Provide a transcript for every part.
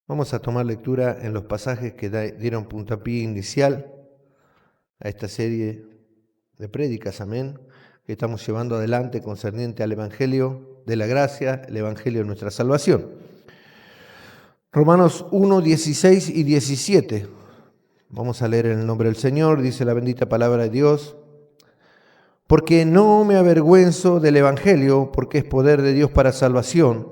Vamos a tomar lectura en los pasajes que dieron puntapié inicial a esta serie de prédicas, amén, que estamos llevando adelante concerniente al Evangelio de la Gracia, el Evangelio de nuestra salvación. Romanos 1, 16 y 17. Vamos a leer en el nombre del Señor, dice la bendita palabra de Dios. Porque no me avergüenzo del Evangelio, porque es poder de Dios para salvación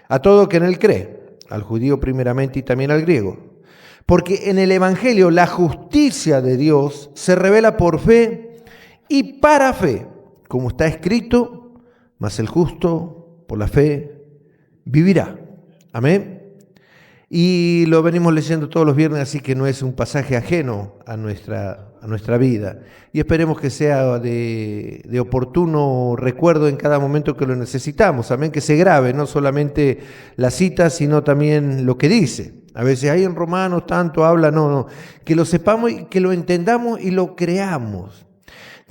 a todo que en él cree, al judío primeramente y también al griego. Porque en el Evangelio la justicia de Dios se revela por fe y para fe, como está escrito, mas el justo por la fe vivirá. Amén. Y lo venimos leyendo todos los viernes, así que no es un pasaje ajeno a nuestra vida. Y esperemos que sea de oportuno recuerdo en cada momento que lo necesitamos. Amén, que se grabe, no solamente la cita, sino también lo que dice. A veces ahí en Romanos tanto habla, no, que lo sepamos y que lo entendamos y lo creamos.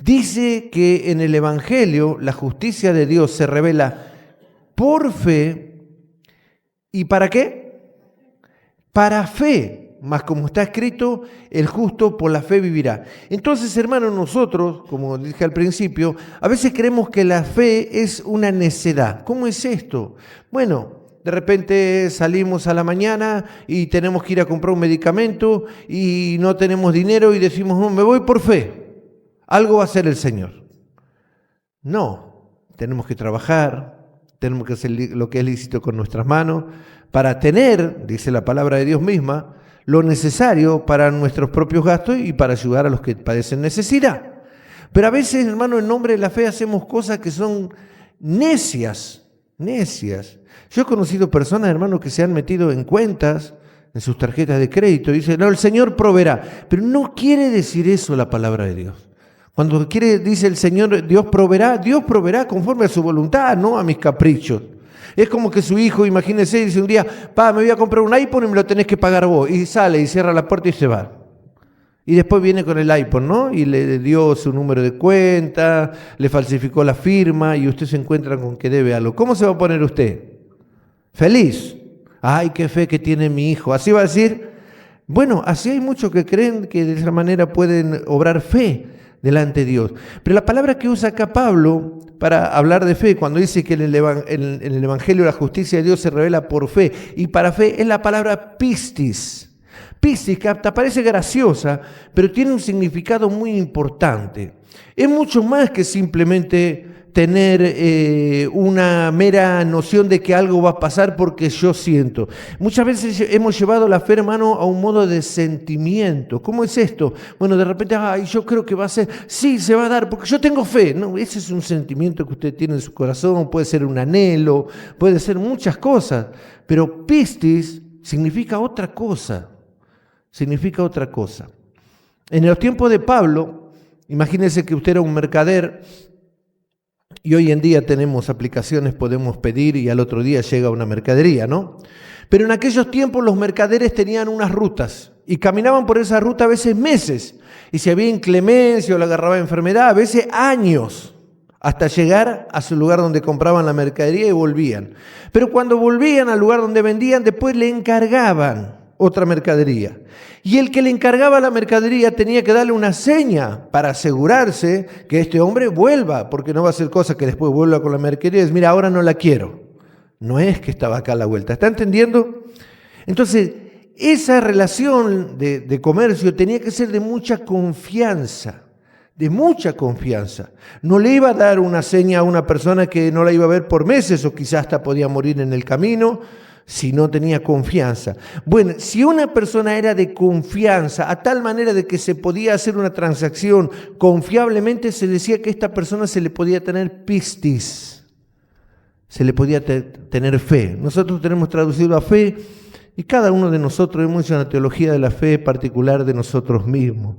Dice que en el Evangelio la justicia de Dios se revela por fe. ¿Y para qué? Para fe, mas como está escrito, el justo por la fe vivirá. Entonces, hermanos, nosotros, como dije al principio, a veces creemos que la fe es una necedad. ¿Cómo es esto? Bueno, de repente salimos a la mañana y tenemos que ir a comprar un medicamento y no tenemos dinero y decimos, no, me voy por fe. Algo va a hacer el Señor. No, tenemos que trabajar, tenemos que hacer lo que es lícito con nuestras manos, para tener, dice la palabra de Dios misma, lo necesario para nuestros propios gastos y para ayudar a los que padecen necesidad. Pero a veces, hermano, en nombre de la fe hacemos cosas que son necias. Yo he conocido personas, hermano, que se han metido en cuentas, en sus tarjetas de crédito, y dicen, no, el Señor proveerá. Pero no quiere decir eso la palabra de Dios. Cuando dice el Señor, Dios proveerá conforme a su voluntad, no a mis caprichos. Es como que su hijo, imagínese, dice un día, me voy a comprar un iPhone y me lo tenés que pagar vos. Y sale y cierra la puerta y se va. Y después viene con el iPhone, ¿no? Y le dio su número de cuenta, le falsificó la firma y usted se encuentra con que debe algo. ¿Cómo se va a poner usted? Feliz. Ay, qué fe que tiene mi hijo. Así va a decir. Bueno, así hay muchos que creen que de esa manera pueden obrar fe delante de Dios. Pero la palabra que usa acá Pablo para hablar de fe, cuando dice que en el Evangelio la justicia de Dios se revela por fe y para fe, es la palabra pistis. Pistis, que hasta parece graciosa, pero tiene un significado muy importante. Es mucho más que simplemente tener una mera noción de que algo va a pasar porque yo siento. Muchas veces hemos llevado la fe, hermano, a un modo de sentimiento. ¿Cómo es esto? Bueno, de repente, yo creo que va a ser, sí, se va a dar, porque yo tengo fe. No, ese es un sentimiento que usted tiene en su corazón, puede ser un anhelo, puede ser muchas cosas, pero pistis significa otra cosa. En los tiempos de Pablo, imagínese que usted era un mercader. Y hoy en día tenemos aplicaciones, podemos pedir y al otro día llega una mercadería, ¿no? Pero en aquellos tiempos los mercaderes tenían unas rutas y caminaban por esa ruta a veces meses. Y si había inclemencia o le agarraba enfermedad, a veces años, hasta llegar a su lugar donde compraban la mercadería y volvían. Pero cuando volvían al lugar donde vendían, después le encargaban otra mercadería. Y el que le encargaba la mercadería tenía que darle una seña para asegurarse que este hombre vuelva, porque no va a ser cosa que después vuelva con la mercadería y dice, mira, ahora no la quiero. No es que estaba acá a la vuelta. ¿Está entendiendo? Entonces, esa relación de comercio tenía que ser de mucha confianza. No le iba a dar una seña a una persona que no la iba a ver por meses o quizás hasta podía morir en el camino, si no tenía confianza. Bueno, si una persona era de confianza, a tal manera de que se podía hacer una transacción confiablemente, se decía que a esta persona se le podía tener pistis, se le podía tener fe. Nosotros tenemos traducido a fe y cada uno de nosotros hemos hecho una teología de la fe particular de nosotros mismos.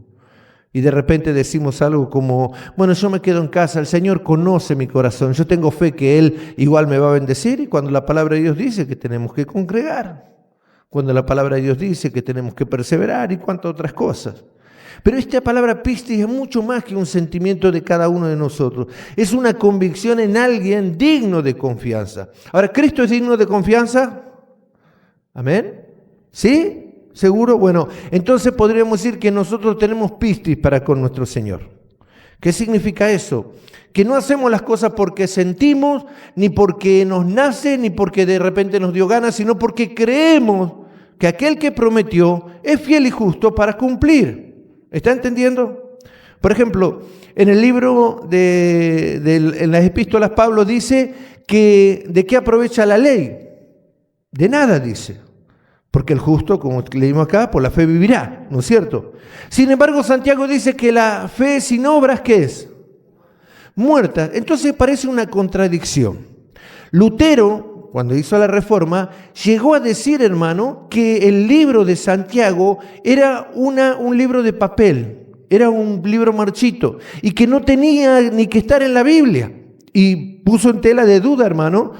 Y de repente decimos algo como, bueno, yo me quedo en casa, el Señor conoce mi corazón, yo tengo fe que Él igual me va a bendecir, y cuando la palabra de Dios dice que tenemos que congregar, cuando la palabra de Dios dice que tenemos que perseverar y cuantas otras cosas. Pero esta palabra pistis es mucho más que un sentimiento de cada uno de nosotros, es una convicción en alguien digno de confianza. Ahora, ¿Cristo es digno de confianza? ¿Amén? ¿Sí? ¿Seguro? Bueno, entonces podríamos decir que nosotros tenemos pistis para con nuestro Señor. ¿Qué significa eso? Que no hacemos las cosas porque sentimos, ni porque nos nace, ni porque de repente nos dio ganas, sino porque creemos que aquel que prometió es fiel y justo para cumplir. ¿Está entendiendo? Por ejemplo, en el libro en las epístolas, Pablo dice que ¿de qué aprovecha la ley? De nada, dice. Porque el justo, como leímos acá, por la fe vivirá, ¿no es cierto? Sin embargo, Santiago dice que la fe sin obras, ¿qué es? Muerta. Entonces parece una contradicción. Lutero, cuando hizo la Reforma, llegó a decir, hermano, que el libro de Santiago era un libro de papel, era un libro marchito, y que no tenía ni que estar en la Biblia. Y puso en tela de duda, hermano,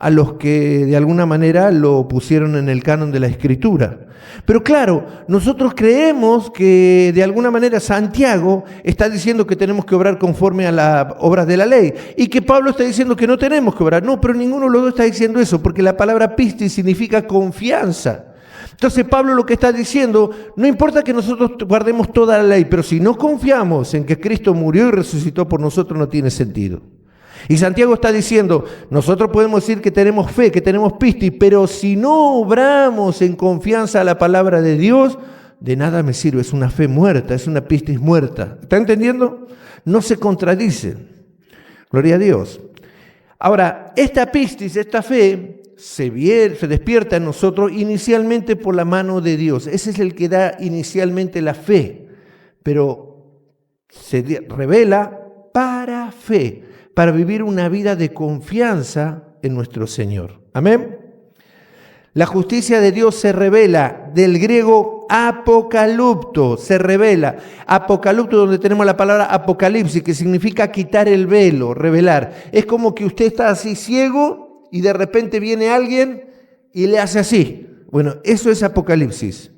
a los que de alguna manera lo pusieron en el canon de la Escritura. Pero claro, nosotros creemos que de alguna manera Santiago está diciendo que tenemos que obrar conforme a las obras de la ley y que Pablo está diciendo que no tenemos que obrar. No, pero ninguno de los dos está diciendo eso, porque la palabra pistis significa confianza. Entonces Pablo lo que está diciendo, no importa que nosotros guardemos toda la ley, pero si no confiamos en que Cristo murió y resucitó por nosotros, no tiene sentido. Y Santiago está diciendo, nosotros podemos decir que tenemos fe, que tenemos pistis, pero si no obramos en confianza a la palabra de Dios, de nada me sirve, es una fe muerta, es una pistis muerta. ¿Está entendiendo? No se contradicen. Gloria a Dios. Ahora, esta pistis, esta fe, se despierta en nosotros inicialmente por la mano de Dios. Ese es el que da inicialmente la fe, pero se revela para fe, para vivir una vida de confianza en nuestro Señor. Amén. La justicia de Dios se revela, del griego apocalupto, se revela. Apocalupto, donde tenemos la palabra apocalipsis, que significa quitar el velo, revelar. Es como que usted está así ciego y de repente viene alguien y le hace así. Bueno, eso es apocalipsis.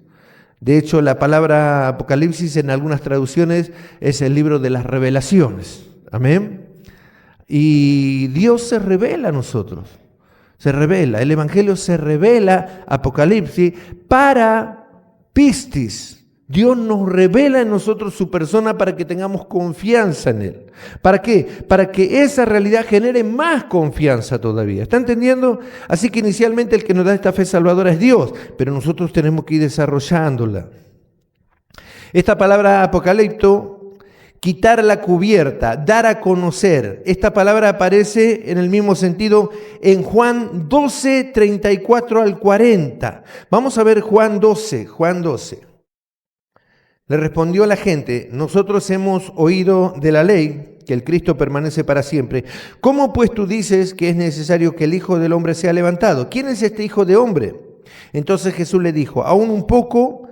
De hecho, la palabra apocalipsis en algunas traducciones es el libro de las revelaciones. Amén. Y Dios se revela a nosotros, se revela, el Evangelio se revela, Apocalipsis, para pistis. Dios nos revela en nosotros su persona para que tengamos confianza en Él. ¿Para qué? Para que esa realidad genere más confianza todavía. ¿Está entendiendo? Así que inicialmente el que nos da esta fe salvadora es Dios, pero nosotros tenemos que ir desarrollándola. Esta palabra apocalipto, quitar la cubierta, dar a conocer. Esta palabra aparece en el mismo sentido en Juan 12, 34 al 40. Vamos a ver Juan 12. Le respondió la gente, nosotros hemos oído de la ley que el Cristo permanece para siempre. ¿Cómo pues tú dices que es necesario que el Hijo del Hombre sea levantado? ¿Quién es este Hijo de Hombre? Entonces Jesús le dijo, aún un poco,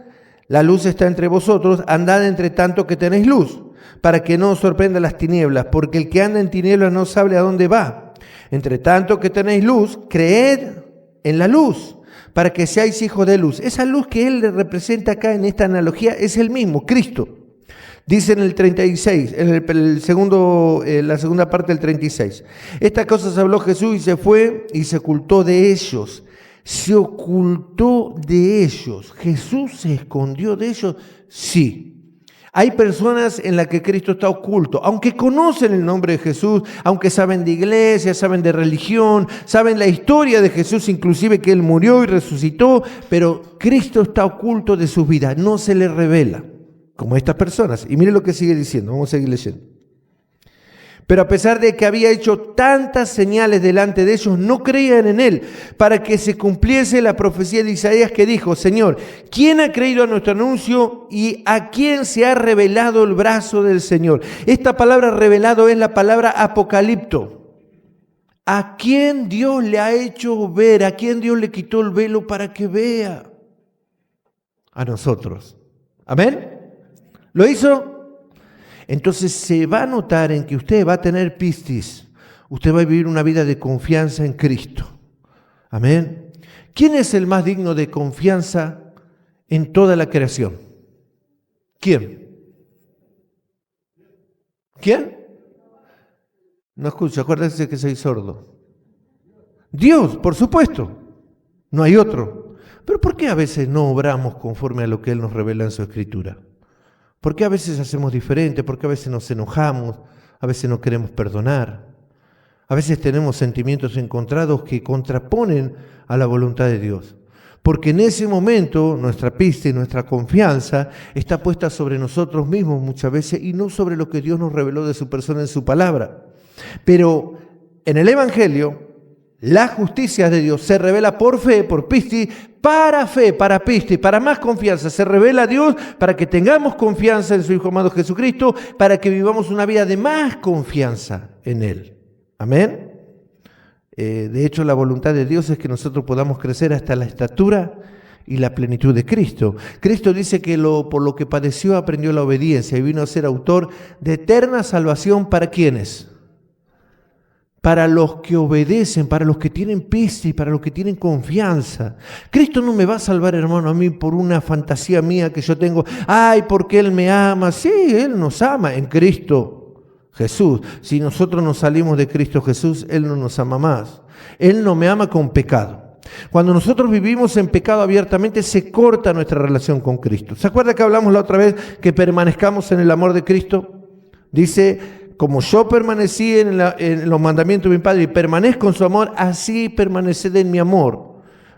la luz está entre vosotros, andad entre tanto que tenéis luz, para que no os sorprenda las tinieblas, porque el que anda en tinieblas no sabe a dónde va. Entre tanto que tenéis luz, creed en la luz, para que seáis hijos de luz. Esa luz que él le representa acá en esta analogía es el mismo, Cristo. Dice en el 36, en la segunda parte del 36. Estas cosas habló Jesús y se fue y se ocultó de ellos. Se ocultó de ellos. ¿Jesús se escondió de ellos? Sí. Hay personas en las que Cristo está oculto, aunque conocen el nombre de Jesús, aunque saben de iglesia, saben de religión, saben la historia de Jesús, inclusive que Él murió y resucitó, pero Cristo está oculto de sus vidas, no se les revela, como estas personas. Y mire lo que sigue diciendo, vamos a seguir leyendo. Pero a pesar de que había hecho tantas señales delante de ellos, no creían en Él, para que se cumpliese la profecía de Isaías que dijo, Señor, ¿quién ha creído a nuestro anuncio y a quién se ha revelado el brazo del Señor? Esta palabra revelado es la palabra apocalipto. ¿A quién Dios le ha hecho ver? ¿A quién Dios le quitó el velo para que vea? A nosotros. ¿Amén? ¿Lo hizo? Entonces se va a notar en que usted va a tener pistis, usted va a vivir una vida de confianza en Cristo. Amén. ¿Quién es el más digno de confianza en toda la creación? ¿Quién? ¿Quién? No escucho, acuérdense que soy sordo. Dios, por supuesto. No hay otro. Pero ¿por qué a veces no obramos conforme a lo que Él nos revela en su Escritura? ¿Por qué a veces hacemos diferente? ¿Por qué a veces nos enojamos? A veces no queremos perdonar. A veces tenemos sentimientos encontrados que contraponen a la voluntad de Dios. Porque en ese momento nuestra pista y nuestra confianza está puesta sobre nosotros mismos muchas veces y no sobre lo que Dios nos reveló de su persona en su palabra. Pero en el Evangelio, la justicia de Dios se revela por fe, por pisti, para pisti, para más confianza. Se revela a Dios para que tengamos confianza en su Hijo amado Jesucristo, para que vivamos una vida de más confianza en Él. Amén. De hecho, la voluntad de Dios es que nosotros podamos crecer hasta la estatura y la plenitud de Cristo. Cristo dice que por lo que padeció aprendió la obediencia y vino a ser autor de eterna salvación para ¿quiénes? Para los que obedecen, para los que tienen pista y para los que tienen confianza. Cristo no me va a salvar, hermano, a mí por una fantasía mía que yo tengo. Ay, porque Él me ama. Sí, Él nos ama en Cristo Jesús. Si nosotros nos salimos de Cristo Jesús, Él no nos ama más. Él no me ama con pecado. Cuando nosotros vivimos en pecado abiertamente, se corta nuestra relación con Cristo. ¿Se acuerda que hablamos la otra vez que permanezcamos en el amor de Cristo? Dice, como yo permanecí en los mandamientos de mi Padre y permanezco en su amor, así permaneced en mi amor.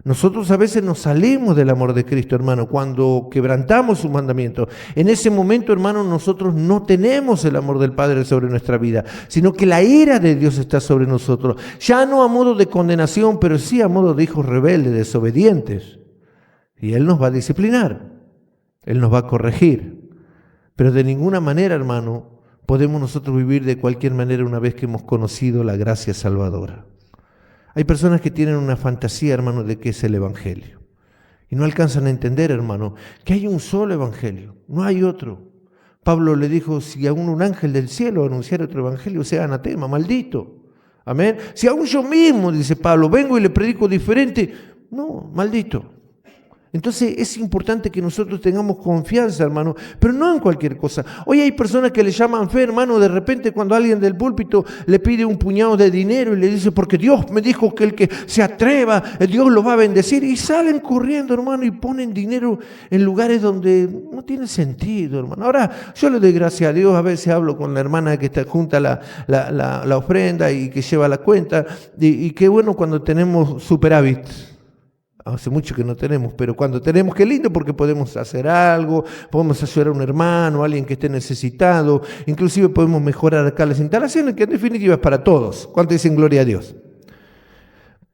Nosotros a veces nos salimos del amor de Cristo, hermano, cuando quebrantamos su mandamiento. En ese momento, hermano, nosotros no tenemos el amor del Padre sobre nuestra vida, sino que la ira de Dios está sobre nosotros. Ya no a modo de condenación, pero sí a modo de hijos rebeldes, desobedientes. Y Él nos va a disciplinar, Él nos va a corregir. Pero de ninguna manera, hermano, podemos nosotros vivir de cualquier manera una vez que hemos conocido la gracia salvadora. Hay personas que tienen una fantasía, hermano, de qué es el Evangelio. Y no alcanzan a entender, hermano, que hay un solo Evangelio, no hay otro. Pablo le dijo, si aún un ángel del cielo anunciara otro Evangelio, sea anatema, maldito. Amén. Si aún yo mismo, dice Pablo, vengo y le predico diferente, no, maldito. Entonces es importante que nosotros tengamos confianza, hermano, pero no en cualquier cosa. Hoy hay personas que le llaman fe, hermano, de repente cuando alguien del púlpito le pide un puñado de dinero y le dice, porque Dios me dijo que el que se atreva, Dios lo va a bendecir, y salen corriendo, hermano, y ponen dinero en lugares donde no tiene sentido, hermano. Ahora, yo le doy gracias a Dios, a veces hablo con la hermana que está junta la ofrenda y que lleva la cuenta, y qué bueno cuando tenemos superávit. Hace mucho que no tenemos, pero cuando tenemos, qué lindo, porque podemos hacer algo, podemos ayudar a un hermano, a alguien que esté necesitado, inclusive podemos mejorar acá las instalaciones, que en definitiva es para todos. ¿Cuánto dicen gloria a Dios?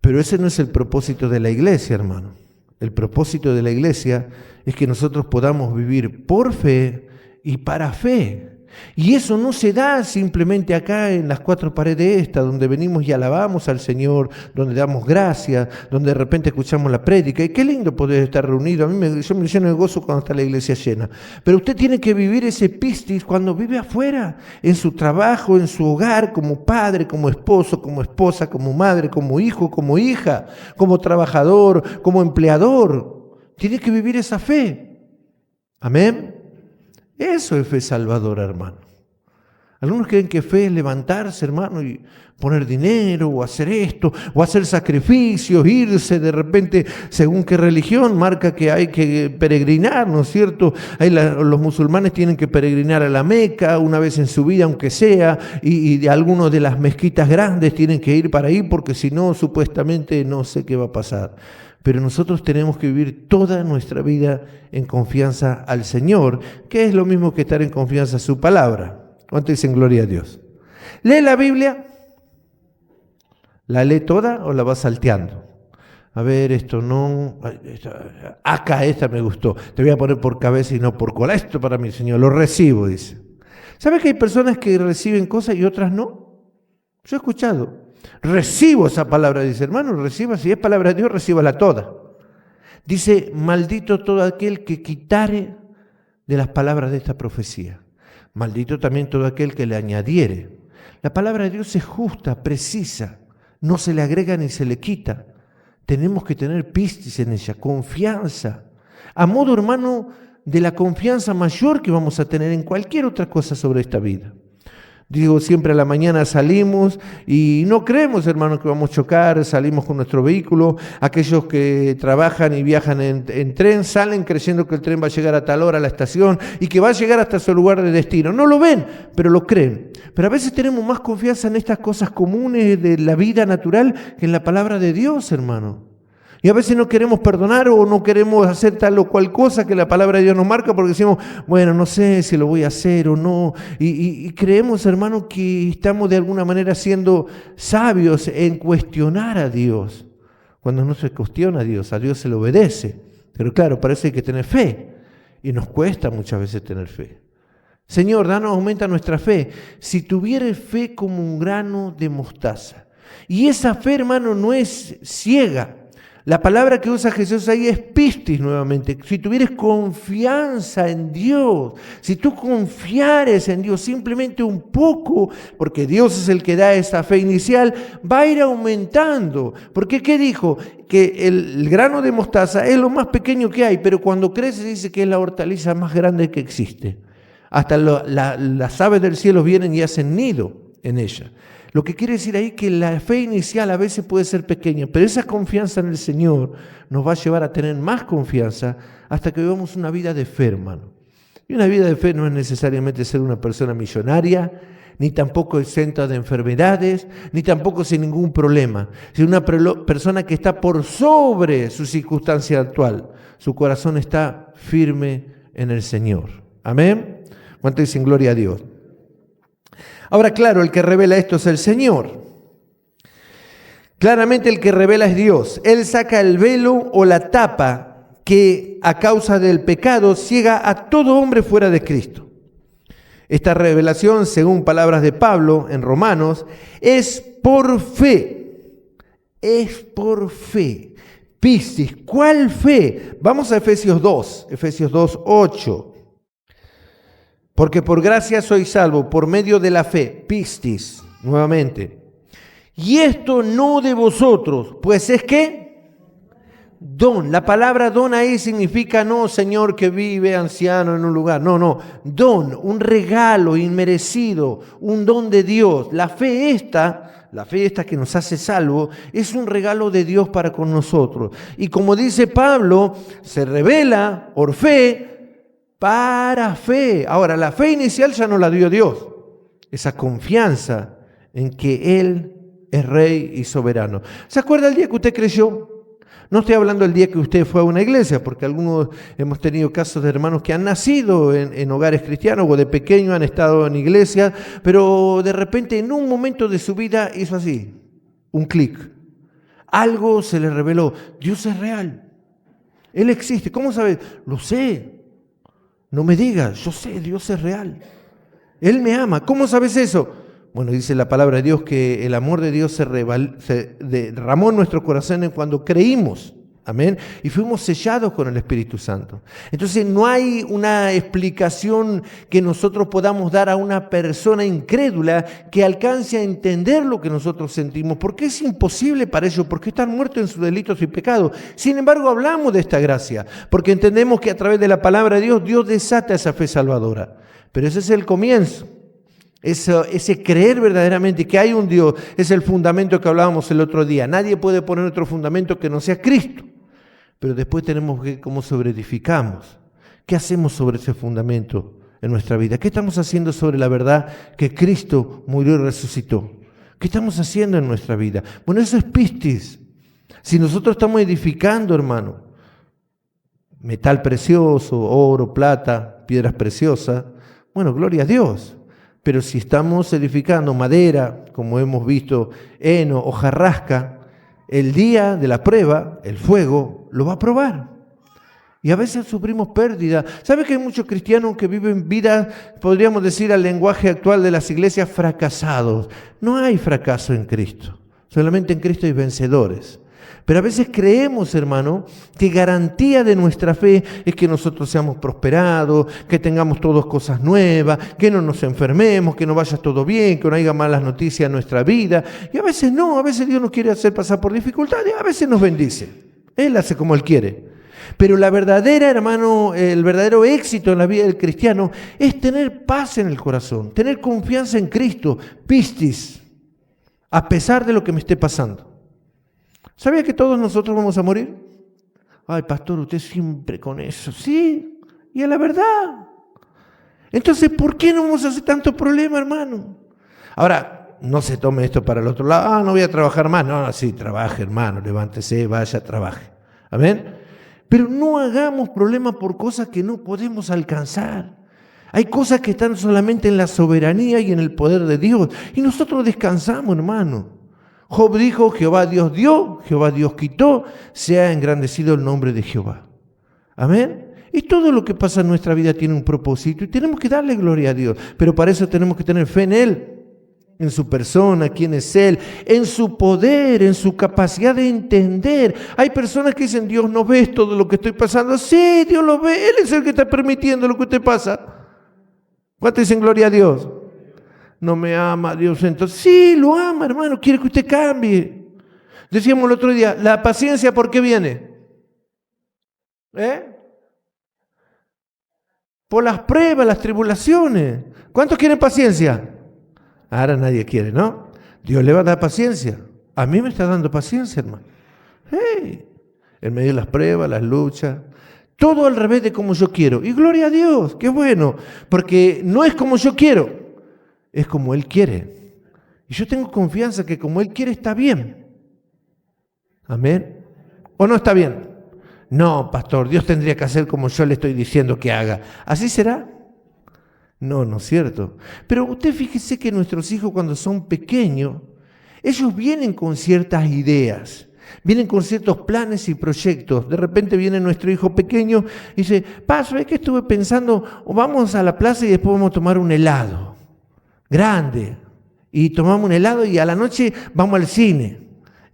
Pero ese no es el propósito de la iglesia, hermano. El propósito de la iglesia es que nosotros podamos vivir por fe y para fe. Y eso no se da simplemente acá en las cuatro paredes estas, donde venimos y alabamos al Señor, donde damos gracias, donde de repente escuchamos la prédica. Y qué lindo poder estar reunido. Yo me lleno de gozo cuando está la iglesia llena. Pero usted tiene que vivir ese pistis cuando vive afuera, en su trabajo, en su hogar, como padre, como esposo, como esposa, como madre, como hijo, como hija, como trabajador, como empleador. Tiene que vivir esa fe. Amén. Eso es fe salvadora, hermano. Algunos creen que fe es levantarse, hermano, y poner dinero, o hacer esto, o hacer sacrificios, irse de repente, según qué religión, marca que hay que peregrinar, ¿no es cierto? Los musulmanes tienen que peregrinar a la Meca una vez en su vida, aunque sea, y de algunos de las mezquitas grandes tienen que ir para ahí, porque si no, supuestamente no sé qué va a pasar. Pero nosotros tenemos que vivir toda nuestra vida en confianza al Señor, que es lo mismo que estar en confianza a su palabra. ¿Cuánto dicen gloria a Dios? ¿Lee la Biblia? ¿La lee toda o la va salteando? A ver, esto no... Acá esta me gustó. Te voy a poner por cabeza y no por cola. Esto para mí, Señor, lo recibo, dice. ¿Sabes que hay personas que reciben cosas y otras no? Yo he escuchado. Recibo esa palabra, dice, hermano, reciba, si es palabra de Dios, recíbala toda. Dice, maldito todo aquel que quitare de las palabras de esta profecía. Maldito también todo aquel que le añadiere. La palabra de Dios es justa, precisa, no se le agrega ni se le quita. Tenemos que tener pistis en ella, confianza. A modo, hermano, de la confianza mayor que vamos a tener en cualquier otra cosa sobre esta vida. Digo, siempre a la mañana salimos y no creemos, hermanos, que vamos a chocar, salimos con nuestro vehículo. Aquellos que trabajan y viajan en tren salen creyendo que el tren va a llegar a tal hora a la estación y que va a llegar hasta su lugar de destino. No lo ven, pero lo creen. Pero a veces tenemos más confianza en estas cosas comunes de la vida natural que en la palabra de Dios, hermano. Y a veces no queremos perdonar o no queremos hacer tal o cual cosa que la palabra de Dios nos marca porque decimos, bueno, no sé si lo voy a hacer o no. Y creemos, hermano, que estamos de alguna manera siendo sabios en cuestionar a Dios. Cuando no se cuestiona a Dios se le obedece. Pero claro, para eso hay que tener fe. Y nos cuesta muchas veces tener fe. Señor, danos, aumenta nuestra fe. Si tuvieres fe como un grano de mostaza. Y esa fe, hermano, no es ciega. La palabra que usa Jesús ahí es pistis nuevamente. Si tuvieres confianza en Dios, si tú confiares en Dios simplemente un poco, porque Dios es el que da esa fe inicial, va a ir aumentando. Porque ¿qué dijo? Que el grano de mostaza es lo más pequeño que hay, pero cuando crece dice que es la hortaliza más grande que existe. Hasta las aves del cielo vienen y hacen nido en ella. Lo que quiere decir ahí que la fe inicial a veces puede ser pequeña, pero esa confianza en el Señor nos va a llevar a tener más confianza hasta que vivamos una vida de fe, hermano. Y una vida de fe no es necesariamente ser una persona millonaria, ni tampoco exenta de enfermedades, ni tampoco sin ningún problema. Sino una persona que está por sobre su circunstancia actual. Su corazón está firme en el Señor. Amén. ¿Cuánto dicen gloria a Dios? Ahora, claro, el que revela esto es el Señor. Claramente el que revela es Dios. Él saca el velo o la tapa que a causa del pecado ciega a todo hombre fuera de Cristo. Esta revelación, según palabras de Pablo en Romanos, es por fe. Es por fe. Pistis, ¿cuál fe? Vamos a Efesios 2, Efesios 2, 8. Porque por gracia soy salvo, por medio de la fe, pistis, nuevamente. Y esto no de vosotros, pues es que don. La palabra don ahí significa no, Señor, que vive anciano en un lugar. No, don, un regalo inmerecido, un don de Dios. La fe esta que nos hace salvo, es un regalo de Dios para con nosotros. Y como dice Pablo, se revela por fe, para fe. Ahora, la fe inicial ya no la dio Dios. Esa confianza en que Él es Rey y soberano. ¿Se acuerda el día que usted creyó? No estoy hablando del día que usted fue a una iglesia, porque algunos hemos tenido casos de hermanos que han nacido en hogares cristianos o de pequeño han estado en iglesias, pero de repente en un momento de su vida hizo así, un clic. Algo se le reveló. Dios es real. Él existe. ¿Cómo sabe? Lo sé. No me digas, yo sé, Dios es real. Él me ama. ¿Cómo sabes eso? Bueno, dice la palabra de Dios que el amor de Dios se derramó en nuestro corazón cuando creímos. Amén. Y fuimos sellados con el Espíritu Santo. Entonces no hay una explicación que nosotros podamos dar a una persona incrédula que alcance a entender lo que nosotros sentimos, porque es imposible para ellos, porque están muertos en sus delitos y pecados. Sin embargo, hablamos de esta gracia, porque entendemos que a través de la palabra de Dios, Dios desata esa fe salvadora. Pero ese es el comienzo. Ese creer verdaderamente que hay un Dios es el fundamento que hablábamos el otro día. Nadie puede poner otro fundamento que no sea Cristo. Pero después tenemos que ver cómo sobreedificamos. ¿Qué hacemos sobre ese fundamento en nuestra vida? ¿Qué estamos haciendo sobre la verdad que Cristo murió y resucitó? ¿Qué estamos haciendo en nuestra vida? Bueno, eso es pistis. Si nosotros estamos edificando, hermano, metal precioso, oro, plata, piedras preciosas, bueno, gloria a Dios. Pero si estamos edificando madera, como hemos visto, heno, hojarasca, el día de la prueba, el fuego, lo va a probar. Y a veces sufrimos pérdida. ¿Sabe que hay muchos cristianos que viven vidas, podríamos decir al lenguaje actual de las iglesias, fracasados? No hay fracaso en Cristo. Solamente en Cristo hay vencedores. Pero a veces creemos, hermano, que garantía de nuestra fe es que nosotros seamos prosperados, que tengamos todas cosas nuevas, que no nos enfermemos, que nos vaya todo bien, que no haya malas noticias en nuestra vida. Y a veces no, a veces Dios nos quiere hacer pasar por dificultades, a veces nos bendice. Él hace como Él quiere. Pero la verdadera, hermano, el verdadero éxito en la vida del cristiano es tener paz en el corazón, tener confianza en Cristo, pistis, a pesar de lo que me esté pasando. ¿Sabía que todos nosotros vamos a morir? Ay, pastor, usted siempre con eso. Sí, y es la verdad. Entonces, ¿por qué no vamos a hacer tanto problema, hermano? Ahora, no se tome esto para el otro lado. No voy a trabajar más. No, sí, trabaje, hermano, levántese, vaya, trabaje. Amén. Pero no hagamos problemas por cosas que no podemos alcanzar. Hay cosas que están solamente en la soberanía y en el poder de Dios. Y nosotros descansamos, hermano. Job dijo, Jehová Dios dio, Jehová Dios quitó, sea engrandecido el nombre de Jehová. Amén. Y todo lo que pasa en nuestra vida tiene un propósito y tenemos que darle gloria a Dios. Pero para eso tenemos que tener fe en Él, en su persona, quién es Él, en su poder, en su capacidad de entender. Hay personas que dicen, Dios no ve todo lo que estoy pasando. Sí, Dios lo ve, Él es el que está permitiendo lo que usted pasa. ¿Cuántos dicen gloria a Dios? No me ama Dios, entonces sí, lo ama, hermano, quiere que usted cambie. Decíamos el otro día, la paciencia, ¿por qué viene? Por las pruebas, las tribulaciones. ¿Cuántos quieren paciencia? Ahora nadie quiere, ¿no? Dios le va a dar paciencia. A mí me está dando paciencia, hermano. En medio de las pruebas, las luchas, todo al revés de como yo quiero. Y gloria a Dios, qué bueno, porque no es como yo quiero, es como Él quiere. Y yo tengo confianza que como Él quiere está bien. Amén. ¿O no está bien? No, pastor, Dios tendría que hacer como yo le estoy diciendo que haga. ¿Así será? No, no es cierto. Pero usted fíjese que nuestros hijos cuando son pequeños, ellos vienen con ciertas ideas, vienen con ciertos planes y proyectos. De repente viene nuestro hijo pequeño y dice, ¿sabes qué estuve pensando? Vamos a la plaza y después vamos a tomar un helado grande. Y tomamos un helado y a la noche vamos al cine.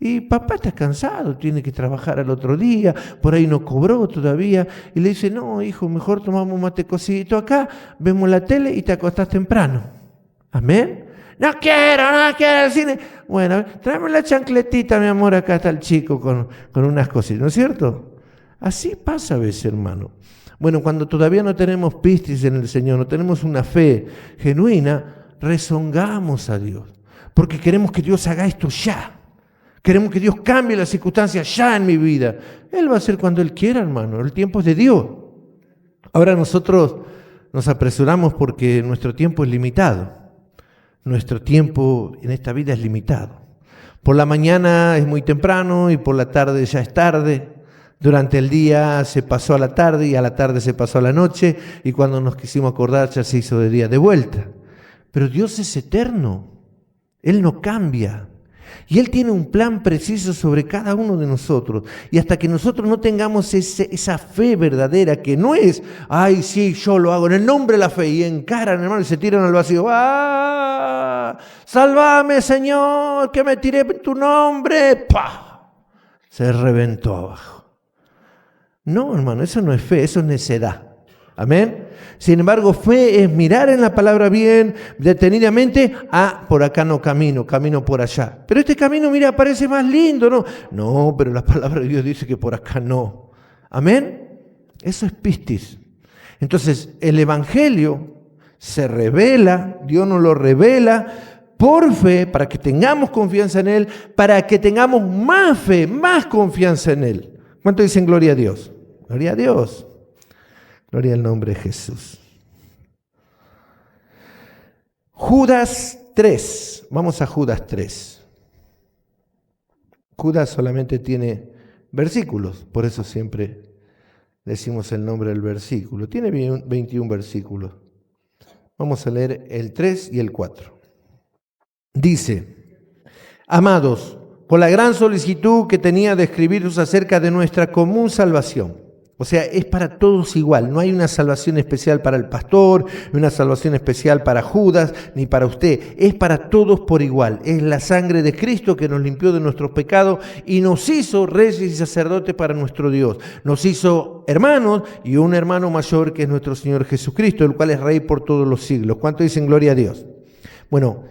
Y papá está cansado, tiene que trabajar al otro día, por ahí no cobró todavía. Y le dice, no, hijo, mejor tomamos un mate cocidito acá, vemos la tele y te acostás temprano. ¿Amén? No quiero el cine. Bueno, tráeme la chancletita, mi amor, acá está el chico con unas cositas, ¿no es cierto? Así pasa a veces, hermano. Bueno, cuando todavía no tenemos pistis en el Señor, no tenemos una fe genuina, rezongamos a Dios, porque queremos que Dios haga esto ya. Queremos que Dios cambie las circunstancias ya en mi vida. Él va a hacer cuando Él quiera, hermano. El tiempo es de Dios. Ahora nosotros nos apresuramos porque nuestro tiempo es limitado. Nuestro tiempo en esta vida es limitado. Por la mañana es muy temprano y por la tarde ya es tarde. Durante el día se pasó a la tarde y a la tarde se pasó a la noche. Y cuando nos quisimos acordar ya se hizo de día de vuelta. Pero Dios es eterno. Él no cambia. Y Él tiene un plan preciso sobre cada uno de nosotros. Y hasta que nosotros no tengamos esa fe verdadera, que no es, ay, sí, yo lo hago, en el nombre de la fe, y encaran, hermano, y se tiran al vacío. ¡Ah! ¡Sálvame, Señor, que me tiré en tu nombre! ¡Pah! Se reventó abajo. No, hermano, eso no es fe, eso es necedad. Amén. Sin embargo, fe es mirar en la palabra bien, detenidamente, por acá no camino por allá. Pero este camino, mira, parece más lindo, ¿no? No, pero la palabra de Dios dice que por acá no. Amén. Eso es pistis. Entonces, el Evangelio se revela, Dios nos lo revela por fe, para que tengamos confianza en Él, para que tengamos más fe, más confianza en Él. ¿Cuánto dicen gloria a Dios? Gloria a Dios. Gloria al nombre de Jesús. Judas 3. Vamos a Judas 3. Judas solamente tiene versículos, por eso siempre decimos el nombre del versículo. Tiene 21 versículos. Vamos a leer el 3 y el 4. Dice, amados, por la gran solicitud que tenía de escribiros acerca de nuestra común salvación. O sea, es para todos igual, no hay una salvación especial para el pastor, una salvación especial para Judas, ni para usted, es para todos por igual. Es la sangre de Cristo que nos limpió de nuestros pecados y nos hizo reyes y sacerdotes para nuestro Dios. Nos hizo hermanos y un hermano mayor que es nuestro Señor Jesucristo, el cual es Rey por todos los siglos. ¿Cuánto dicen gloria a Dios? Bueno,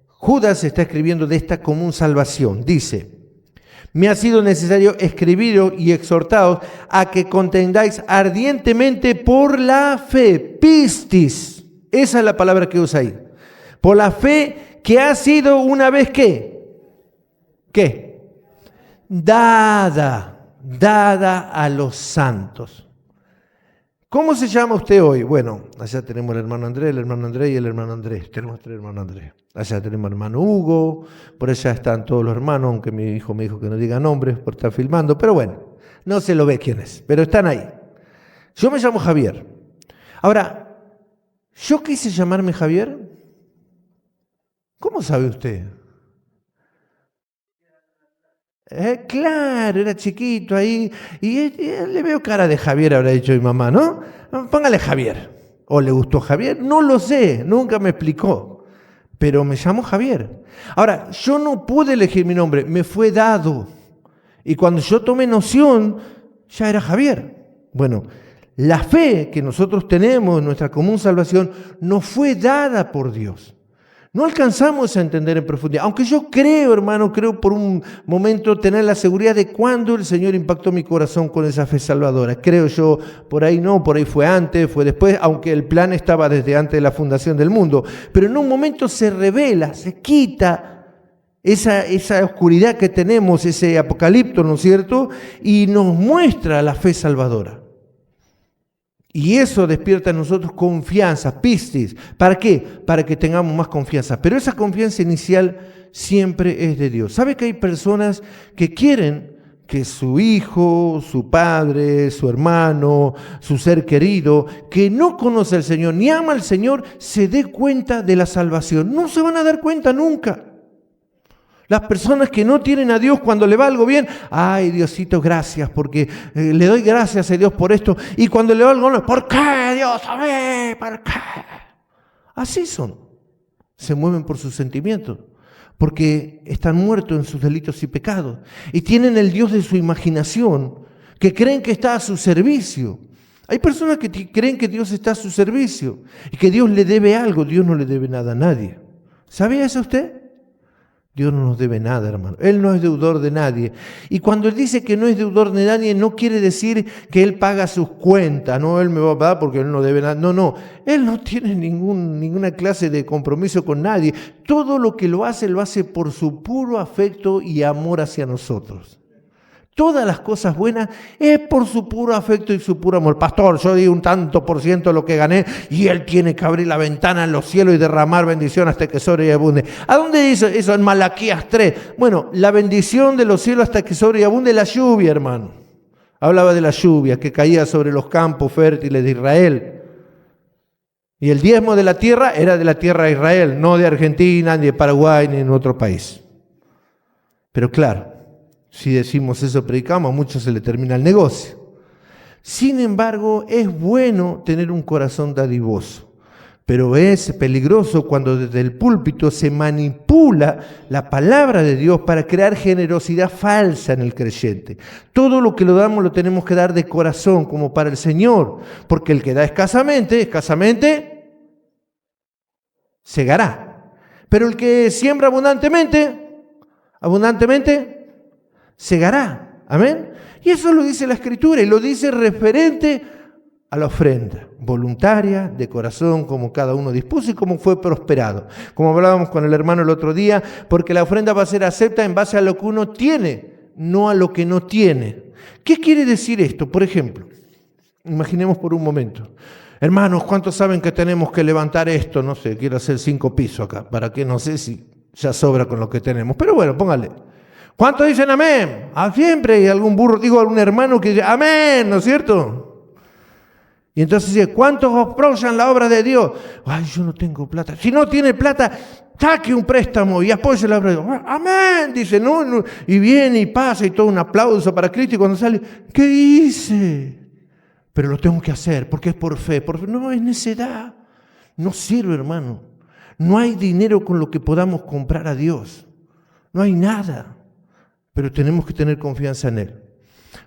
Judas está escribiendo de esta común salvación, dice, Me ha sido necesario escribiros y exhortaos a que contendáis ardientemente por la fe. Pistis. Esa es la palabra que usa ahí. Por la fe que ha sido una vez ¿qué? ¿Qué? Dada a los santos. ¿Cómo se llama usted hoy? Bueno, allá tenemos el hermano Andrés y el hermano Andrés. Tenemos 3 hermanos Andrés. Allá tenemos el hermano Hugo, por allá están todos los hermanos, aunque mi hijo me dijo que no diga nombres por estar filmando, pero bueno, no se lo ve quién es, pero están ahí. Yo me llamo Javier. Ahora, ¿yo quise llamarme Javier? ¿Cómo sabe usted? Claro, era chiquito ahí, y le veo cara de Javier, habrá dicho mi mamá, ¿no? Póngale Javier. ¿O le gustó Javier? No lo sé, nunca me explicó, pero me llamo Javier. Ahora, yo no pude elegir mi nombre, me fue dado, y cuando yo tomé noción, ya era Javier. Bueno, la fe que nosotros tenemos en nuestra común salvación nos fue dada por Dios. No alcanzamos a entender en profundidad, aunque yo creo, hermano, creo por un momento tener la seguridad de cuándo el Señor impactó mi corazón con esa fe salvadora. Creo yo, por ahí no, por ahí fue antes, fue después, aunque el plan estaba desde antes de la fundación del mundo. Pero en un momento se revela, se quita esa oscuridad que tenemos, ese apocalipto, ¿no es cierto? Y nos muestra la fe salvadora. Y eso despierta en nosotros confianza, pistis. ¿Para qué? Para que tengamos más confianza. Pero esa confianza inicial siempre es de Dios. ¿Sabe que hay personas que quieren que su hijo, su padre, su hermano, su ser querido, que no conoce al Señor ni ama al Señor, se dé cuenta de la salvación? No se van a dar cuenta nunca. Las personas que no tienen a Dios cuando le va algo bien, ay Diosito, gracias, porque le doy gracias a Dios por esto. Y cuando le va algo mal, ¿por qué Dios? A mí, ¿por qué? Así son. Se mueven por sus sentimientos, porque están muertos en sus delitos y pecados. Y tienen el Dios de su imaginación, que creen que está a su servicio. Hay personas que creen que Dios está a su servicio y que Dios le debe algo. Dios no le debe nada a nadie. ¿Sabía eso usted? Dios no nos debe nada, hermano. Él no es deudor de nadie. Y cuando Él dice que no es deudor de nadie, no quiere decir que Él paga sus cuentas. No, Él me va a pagar porque Él no debe nada. No. Él no tiene ninguna clase de compromiso con nadie. Todo lo que lo hace por su puro afecto y amor hacia nosotros. Todas las cosas buenas es por su puro afecto y su puro amor. Pastor, yo di un tanto por ciento de lo que gané y Él tiene que abrir la ventana en los cielos y derramar bendición hasta que sobre y abunde. ¿A dónde dice eso? En Malaquías 3. Bueno, la bendición de los cielos hasta que sobre y abunde la lluvia, hermano. Hablaba de la lluvia que caía sobre los campos fértiles de Israel. Y el diezmo de la tierra era de la tierra de Israel, no de Argentina, ni de Paraguay, ni en otro país. Pero claro, si decimos eso, predicamos, a muchos se le termina el negocio. Sin embargo, es bueno tener un corazón dadivoso, pero es peligroso cuando desde el púlpito se manipula la palabra de Dios para crear generosidad falsa en el creyente. Todo lo que lo damos lo tenemos que dar de corazón, como para el Señor, porque el que da escasamente segará. Pero el que siembra abundantemente, segará. Amén. Y eso lo dice la Escritura y lo dice referente a la ofrenda voluntaria, de corazón, como cada uno dispuso y como fue prosperado. Como hablábamos con el hermano el otro día, porque la ofrenda va a ser acepta en base a lo que uno tiene, no a lo que no tiene. ¿Qué quiere decir esto? Por ejemplo, imaginemos por un momento. Hermanos, ¿cuántos saben que tenemos que levantar esto? No sé, quiero hacer 5 pisos acá. ¿Para qué? No sé si ya sobra con lo que tenemos. Pero bueno, póngale. ¿Cuántos dicen amén? Siempre hay algún burro, algún hermano que dice amén, ¿no es cierto? Y entonces dice, ¿cuántos apoyan la obra de Dios? Ay, yo no tengo plata. Si no tiene plata, saque un préstamo y apoye la obra de Dios. Amén, dice, no, y viene y pasa y todo un aplauso para Cristo y cuando sale, ¿qué hice? Pero lo tengo que hacer porque es por fe. No, es necedad. No sirve, hermano. No hay dinero con lo que podamos comprar a Dios. No hay nada. Pero tenemos que tener confianza en Él.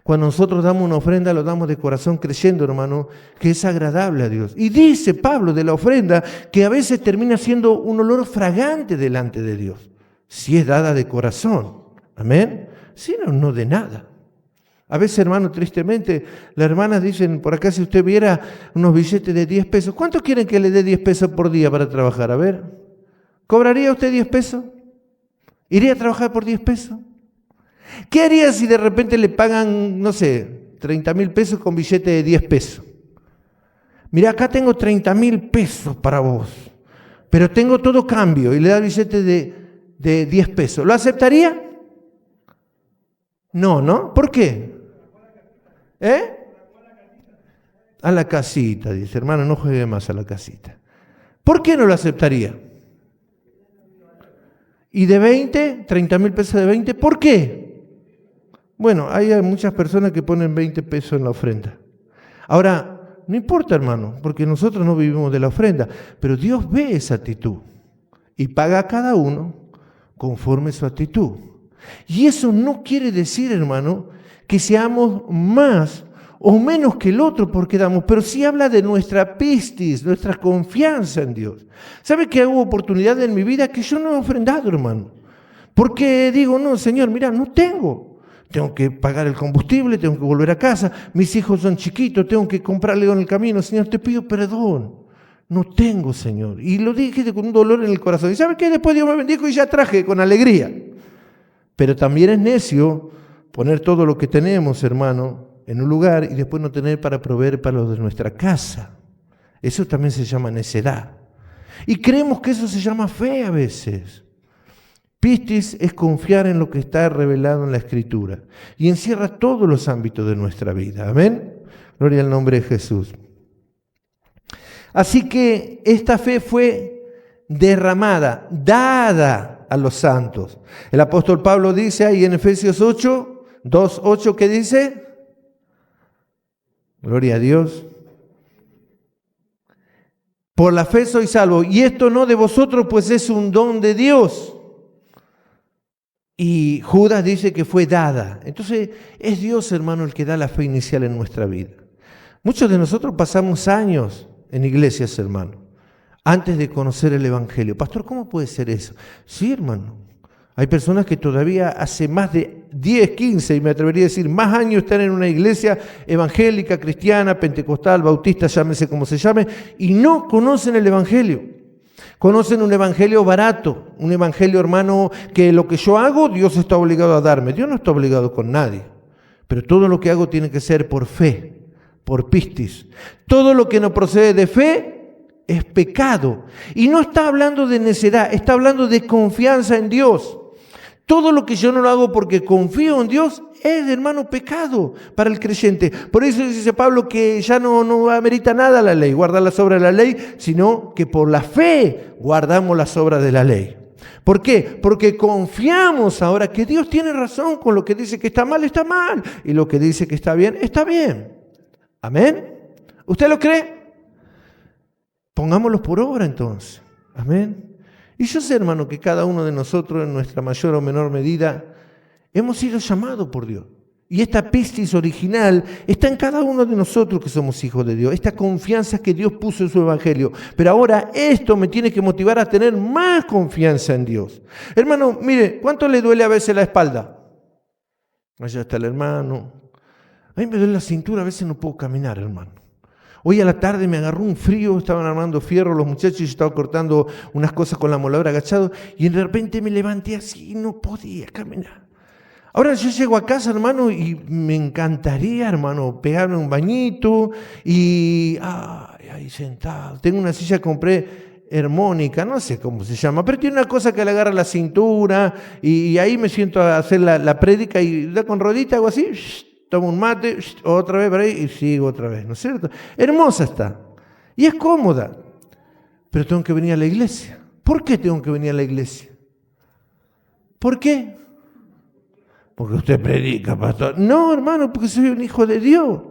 Cuando nosotros damos una ofrenda, lo damos de corazón creyendo, hermano, que es agradable a Dios. Y dice Pablo de la ofrenda que a veces termina siendo un olor fragante delante de Dios, si es dada de corazón. Amén. si no, no de nada. A veces, hermano, tristemente, las hermanas dicen, por acá si usted viera unos billetes de 10 pesos, ¿cuánto quieren que le dé 10 pesos por día para trabajar? A ver, ¿cobraría usted 10 pesos? ¿Iría a trabajar por 10 pesos? ¿Qué haría si de repente le pagan, no sé, 30.000 pesos con billete de 10 pesos? Mira, acá tengo 30.000 pesos para vos, pero tengo todo cambio y le da el billete de 10 pesos. ¿Lo aceptaría? No, ¿no? ¿Por qué? A la casita, dice, hermano, no juegue más a la casita. ¿Por qué no lo aceptaría? ¿Y de 20? ¿30.000 pesos de 20? ¿Por qué? Bueno, hay muchas personas que ponen 20 pesos en la ofrenda. Ahora, no importa, hermano, porque nosotros no vivimos de la ofrenda, pero Dios ve esa actitud y paga a cada uno conforme su actitud. Y eso no quiere decir, hermano, que seamos más o menos que el otro porque damos, pero sí habla de nuestra pistis, nuestra confianza en Dios. ¿Sabe que hubo oportunidades en mi vida que yo no he ofrendado, hermano? Porque digo, no, Señor, mira, no tengo. Tengo que pagar el combustible, tengo que volver a casa, mis hijos son chiquitos, tengo que comprarle en el camino. Señor, te pido perdón. No tengo, Señor. Y lo dije con un dolor en el corazón. ¿Y sabe qué? Después Dios me bendijo y ya traje con alegría. Pero también es necio poner todo lo que tenemos, hermano, en un lugar y después no tener para proveer para los de nuestra casa. Eso también se llama necedad. Y creemos que eso se llama fe a veces. Pistis es confiar en lo que está revelado en la Escritura y encierra todos los ámbitos de nuestra vida. Amén. Gloria al nombre de Jesús. Así que esta fe fue derramada, dada a los santos. El apóstol Pablo dice ahí en Efesios 8, 2:8, ¿qué dice? Gloria a Dios. Por la fe sois salvos, y esto no de vosotros, pues es un don de Dios. Y Judas dice que fue dada. Entonces es Dios, hermano, el que da la fe inicial en nuestra vida. Muchos de nosotros pasamos años en iglesias, hermano, antes de conocer el Evangelio. Pastor, ¿cómo puede ser eso? Sí, hermano. Hay personas que todavía hace más de 10, 15, y me atrevería a decir más años están en una iglesia evangélica, cristiana, pentecostal, bautista, llámese como se llame, y no conocen el Evangelio. Conocen un evangelio barato, un evangelio, hermano, que lo que yo hago, Dios está obligado a darme. Dios no está obligado con nadie, pero todo lo que hago tiene que ser por fe, por pistis. Todo lo que no procede de fe es pecado. Y no está hablando de necedad, está hablando de confianza en Dios. Todo lo que yo no lo hago porque confío en Dios es, hermano, pecado para el creyente. Por eso dice Pablo que ya no amerita nada la ley, guardar las obras de la ley, sino que por la fe guardamos las obras de la ley. ¿Por qué? Porque confiamos ahora que Dios tiene razón con lo que dice que está mal, y lo que dice que está bien, está bien. ¿Amén? ¿Usted lo cree? Pongámoslo por obra entonces. Amén. Y yo sé, hermano, que cada uno de nosotros, en nuestra mayor o menor medida, hemos sido llamados por Dios. Y esta pistis original está en cada uno de nosotros que somos hijos de Dios. Esta confianza que Dios puso en su evangelio. Pero ahora esto me tiene que motivar a tener más confianza en Dios. Hermano, mire, ¿cuánto le duele a veces la espalda? Allá está el hermano. A mí me duele la cintura, a veces no puedo caminar, hermano. Hoy a la tarde me agarró un frío, estaban armando fierro los muchachos y yo estaba cortando unas cosas con la moladora agachado y de repente me levanté así y no podía caminar. Ahora yo llego a casa, hermano, y me encantaría, hermano, pegarme un bañito y ahí sentado. Tengo una silla que compré armónica, no sé cómo se llama, pero tiene una cosa que le agarra la cintura y ahí me siento a hacer la prédica y da con rodita, hago así, tomo un mate, otra vez por ahí y sigo otra vez, ¿no es cierto? Hermosa está y es cómoda, pero tengo que venir a la iglesia. ¿Por qué tengo que venir a la iglesia? ¿Por qué? Porque usted predica, pastor. No, hermano, porque soy un hijo de Dios.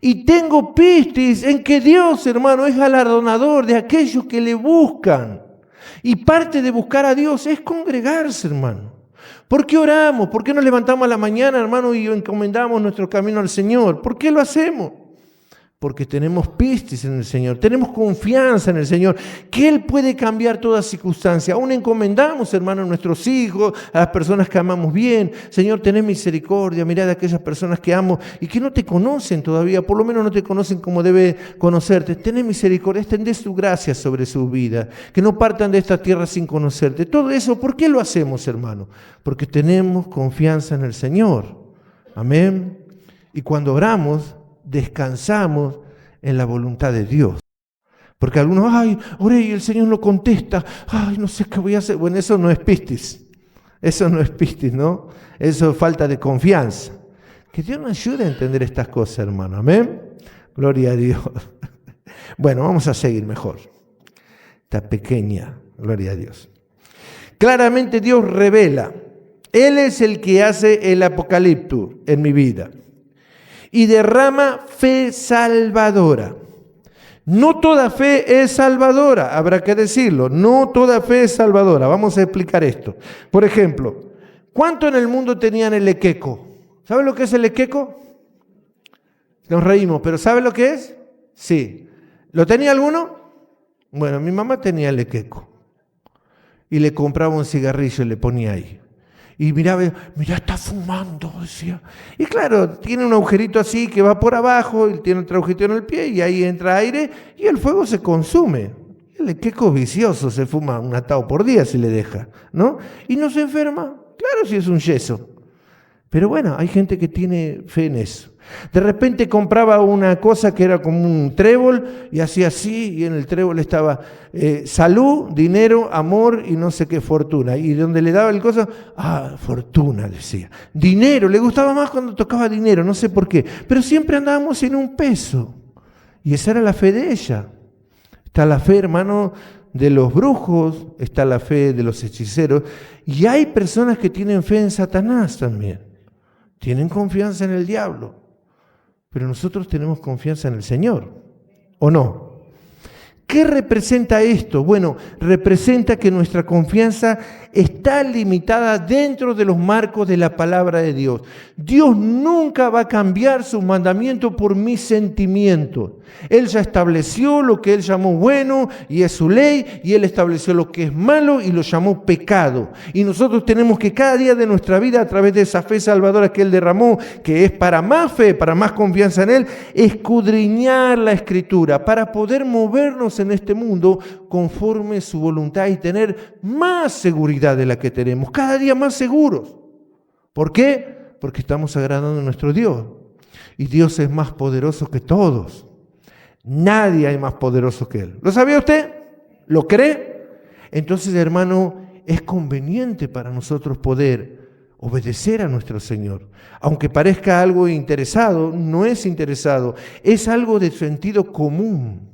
Y tengo pistis en que Dios, hermano, es galardonador de aquellos que le buscan. Y parte de buscar a Dios es congregarse, hermano. ¿Por qué oramos? ¿Por qué nos levantamos a la mañana, hermano, y encomendamos nuestro camino al Señor? ¿Por qué lo hacemos? Porque tenemos pistis en el Señor, tenemos confianza en el Señor, que Él puede cambiar toda circunstancia. Aún encomendamos, hermanos, a nuestros hijos, a las personas que amamos bien. Señor, tenés misericordia, mirá de aquellas personas que amo y que no te conocen todavía, por lo menos no te conocen como debe conocerte. Tenés misericordia, extendés tu gracia sobre su vida, que no partan de esta tierra sin conocerte. Todo eso, ¿por qué lo hacemos, hermano? Porque tenemos confianza en el Señor. Amén. Y cuando oramos, descansamos en la voluntad de Dios. Porque algunos, oré y el Señor no contesta, no sé qué voy a hacer. Bueno, eso no es pistis. Eso no es pistis, ¿no? Eso es falta de confianza. Que Dios nos ayude a entender estas cosas, hermano. Amén. Gloria a Dios. Bueno, vamos a seguir mejor. Esta pequeña, gloria a Dios. Claramente Dios revela. Él es el que hace el apocalipsis en mi vida. Y derrama fe salvadora. No toda fe es salvadora, habrá que decirlo. No toda fe es salvadora. Vamos a explicar esto. Por ejemplo, ¿cuánto en el mundo tenían el equeco? ¿Saben lo que es el equeco? Nos reímos, pero ¿saben lo que es? Sí. ¿Lo tenía alguno? Bueno, mi mamá tenía el equeco. Y le compraba un cigarrillo y le ponía ahí. Y mirá, está fumando, decía. Y claro, tiene un agujerito así que va por abajo, y tiene otro agujerito en el pie, y ahí entra aire, y el fuego se consume. El equeco vicioso, se fuma un atado por día si le deja, ¿no? Y no se enferma. Claro, si es un yeso. Pero bueno, hay gente que tiene fe en eso. De repente compraba una cosa que era como un trébol y hacía así, y en el trébol estaba salud, dinero, amor y no sé qué, fortuna. Y donde le daba el cosa, fortuna decía. Dinero, le gustaba más cuando tocaba dinero, no sé por qué. Pero siempre andábamos sin un peso. Y esa era la fe de ella. Está la fe, hermano, de los brujos, está la fe de los hechiceros. Y hay personas que tienen fe en Satanás también. Tienen confianza en el diablo. Pero nosotros tenemos confianza en el Señor, ¿o no? ¿Qué representa esto? Bueno, representa que nuestra confianza está limitada dentro de los marcos de la palabra de Dios. Dios nunca va a cambiar sus mandamientos por mis sentimientos. Él ya estableció lo que Él llamó bueno y es su ley, y Él estableció lo que es malo y lo llamó pecado. Y nosotros tenemos que cada día de nuestra vida, a través de esa fe salvadora que Él derramó, que es para más fe, para más confianza en Él, escudriñar la Escritura para poder movernos en este mundo conforme su voluntad y tener más seguridad de la que tenemos, cada día más seguros. ¿Por qué? Porque estamos agradando a nuestro Dios. Y Dios es más poderoso que todos. Nadie hay más poderoso que Él. ¿Lo sabía usted? ¿Lo cree? Entonces, hermano, es conveniente para nosotros poder obedecer a nuestro Señor. Aunque parezca algo interesado, no es interesado, es algo de sentido común.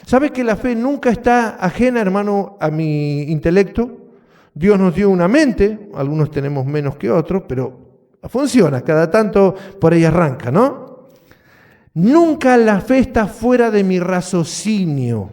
¿Sabe que la fe nunca está ajena, hermano, a mi intelecto? Dios nos dio una mente, algunos tenemos menos que otros, pero funciona, cada tanto por ahí arranca, ¿no? Nunca la fe está fuera de mi raciocinio.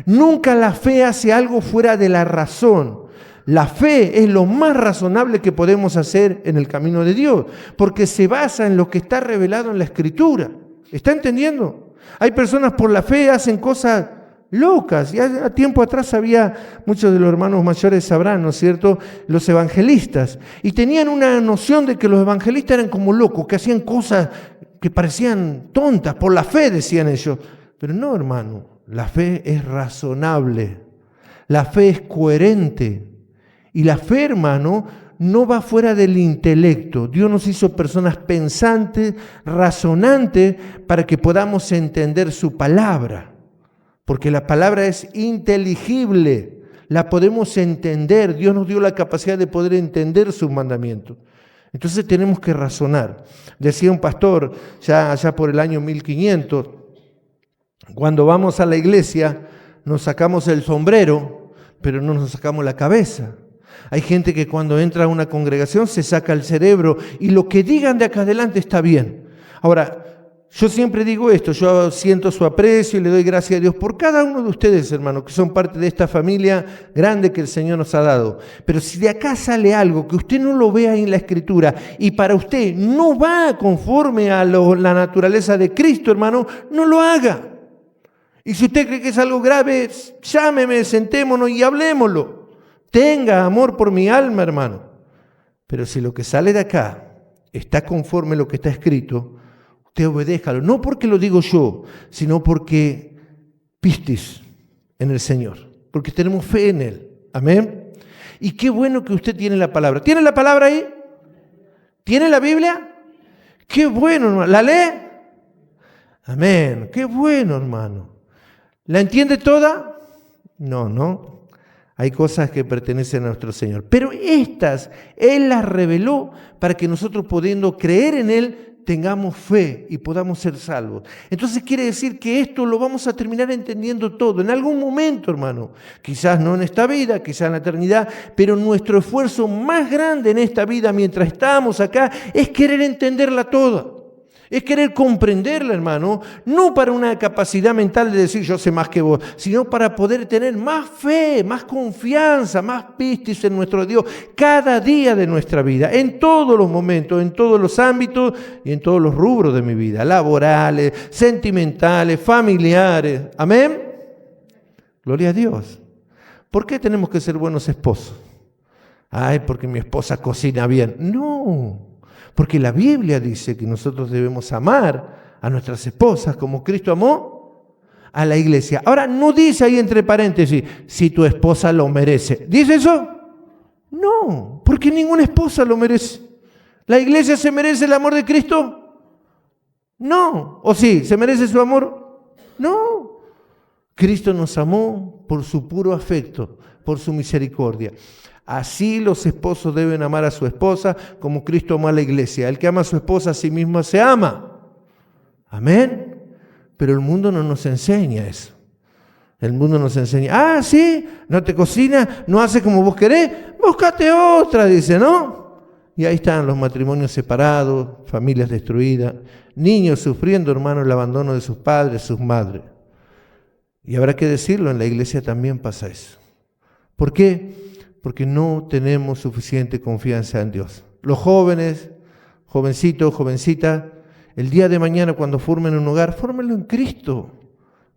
Nunca la fe hace algo fuera de la razón. La fe es lo más razonable que podemos hacer en el camino de Dios, porque se basa en lo que está revelado en la Escritura. ¿Está entendiendo? Hay personas por la fe hacen cosas locas. Y a tiempo atrás había, muchos de los hermanos mayores sabrán, ¿no es cierto?, los evangelistas. Y tenían una noción de que los evangelistas eran como locos, que hacían cosas que parecían tontas. Por la fe, decían ellos. Pero no, hermano, la fe es razonable. La fe es coherente. Y la fe, hermano, no va fuera del intelecto. Dios nos hizo personas pensantes, razonantes, para que podamos entender su palabra. Porque la palabra es inteligible, la podemos entender. Dios nos dio la capacidad de poder entender sus mandamientos. Entonces tenemos que razonar. Decía un pastor, ya allá por el año 1500, cuando vamos a la iglesia nos sacamos el sombrero, pero no nos sacamos la cabeza. Hay gente que cuando entra a una congregación se saca el cerebro y lo que digan de acá adelante está bien. Ahora, Yo siempre digo esto, yo siento su aprecio y le doy gracias a Dios por cada uno de ustedes, hermanos, que son parte de esta familia grande que el Señor nos ha dado. Pero si de acá sale algo que usted no lo vea en la Escritura y para usted no va conforme a la naturaleza de Cristo, hermano, no lo haga. Y si usted cree que es algo grave, llámeme, sentémonos y hablémoslo. Tenga amor por mi alma, hermano. Pero si lo que sale de acá está conforme a lo que está escrito, usted obedéjalo. No porque lo digo yo, sino porque pistis en el Señor. Porque tenemos fe en Él. Amén. Y qué bueno que usted tiene la palabra. ¿Tiene la palabra ahí? ¿Tiene la Biblia? Qué bueno, hermano. ¿La lee? Amén. Qué bueno, hermano. ¿La entiende toda? No. Hay cosas que pertenecen a nuestro Señor. Pero estas, Él las reveló para que nosotros, pudiendo creer en Él, tengamos fe y podamos ser salvos. Entonces quiere decir que esto lo vamos a terminar entendiendo todo. En algún momento, hermano. Quizás no en esta vida, quizás en la eternidad. Pero nuestro esfuerzo más grande en esta vida, mientras estamos acá, es querer entenderla toda. Es querer comprenderla, hermano, no para una capacidad mental de decir yo sé más que vos, sino para poder tener más fe, más confianza, más pistis en nuestro Dios cada día de nuestra vida, en todos los momentos, en todos los ámbitos y en todos los rubros de mi vida, laborales, sentimentales, familiares. Amén. Gloria a Dios. ¿Por qué tenemos que ser buenos esposos? Ay, porque mi esposa cocina bien. No. Porque la Biblia dice que nosotros debemos amar a nuestras esposas como Cristo amó a la iglesia. Ahora, no dice ahí entre paréntesis, si tu esposa lo merece. ¿Dice eso? No, porque ninguna esposa lo merece. ¿La iglesia se merece el amor de Cristo? No. ¿O sí? ¿Se merece su amor? No. Cristo nos amó por su puro afecto, por su misericordia. Así los esposos deben amar a su esposa como Cristo amó a la iglesia. El que ama a su esposa a sí mismo se ama. Amén. Pero el mundo no nos enseña eso. El mundo nos enseña, sí, no te cocina, no hace como vos querés, búscate otra, dice, ¿no? Y ahí están los matrimonios separados, familias destruidas, niños sufriendo, hermano, el abandono de sus padres, sus madres. Y habrá que decirlo, en la iglesia también pasa eso. ¿Por qué? Porque no tenemos suficiente confianza en Dios. Los jóvenes, jovencitos, jovencitas, el día de mañana cuando formen un hogar, fórmenlo en Cristo.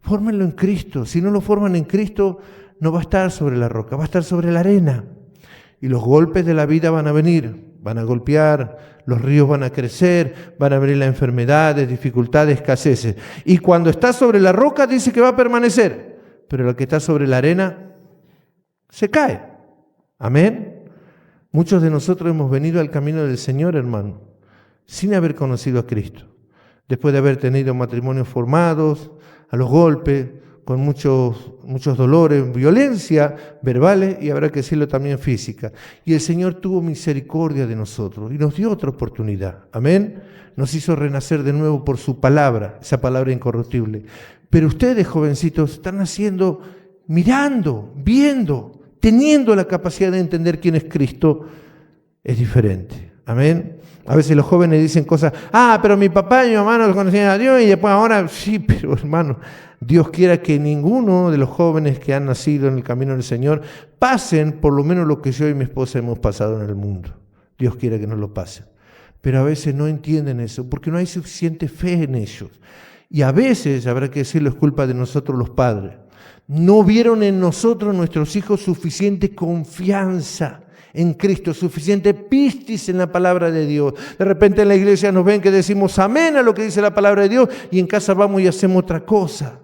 Fórmenlo en Cristo. Si no lo forman en Cristo, no va a estar sobre la roca, va a estar sobre la arena. Y los golpes de la vida van a venir, van a golpear, los ríos van a crecer, van a venir las enfermedades, dificultades, escaseces. Y cuando está sobre la roca dice que va a permanecer, pero la que está sobre la arena se cae. Amén. Muchos de nosotros hemos venido al camino del Señor, hermano, sin haber conocido a Cristo. Después de haber tenido matrimonios formados, a los golpes, con muchos dolores, violencia verbales y habrá que decirlo también física. Y el Señor tuvo misericordia de nosotros y nos dio otra oportunidad. Amén. Nos hizo renacer de nuevo por su palabra, esa palabra incorruptible. Pero ustedes, jovencitos, están haciendo, mirando, viendo, teniendo la capacidad de entender quién es Cristo, es diferente. Amén. A veces los jóvenes dicen cosas, pero mi papá y mi mamá no conocían a Dios y después ahora, sí, pero hermano, Dios quiera que ninguno de los jóvenes que han nacido en el camino del Señor pasen por lo menos lo que yo y mi esposa hemos pasado en el mundo. Dios quiera que no lo pasen. Pero a veces no entienden eso porque no hay suficiente fe en ellos. Y a veces, habrá que decirlo, es culpa de nosotros los padres. No vieron en nosotros, nuestros hijos, suficiente confianza en Cristo, suficiente pistis en la palabra de Dios. De repente en la iglesia nos ven que decimos amén a lo que dice la palabra de Dios y en casa vamos y hacemos otra cosa.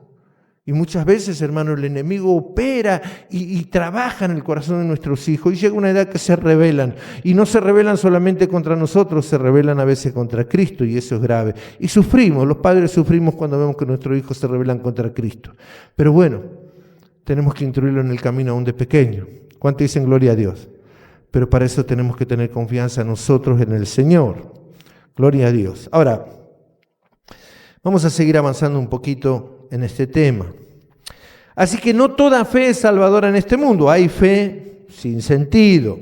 Y muchas veces, hermano, el enemigo opera y trabaja en el corazón de nuestros hijos y llega una edad que se rebelan. Y no se rebelan solamente contra nosotros, se rebelan a veces contra Cristo y eso es grave. Y sufrimos, los padres sufrimos cuando vemos que nuestros hijos se rebelan contra Cristo. Pero bueno, tenemos que instruirlo en el camino aún de pequeño. ¿Cuántos dicen gloria a Dios? Pero para eso tenemos que tener confianza nosotros en el Señor. Gloria a Dios. Ahora, vamos a seguir avanzando un poquito en este tema. Así que no toda fe es salvadora en este mundo. Hay fe sin sentido.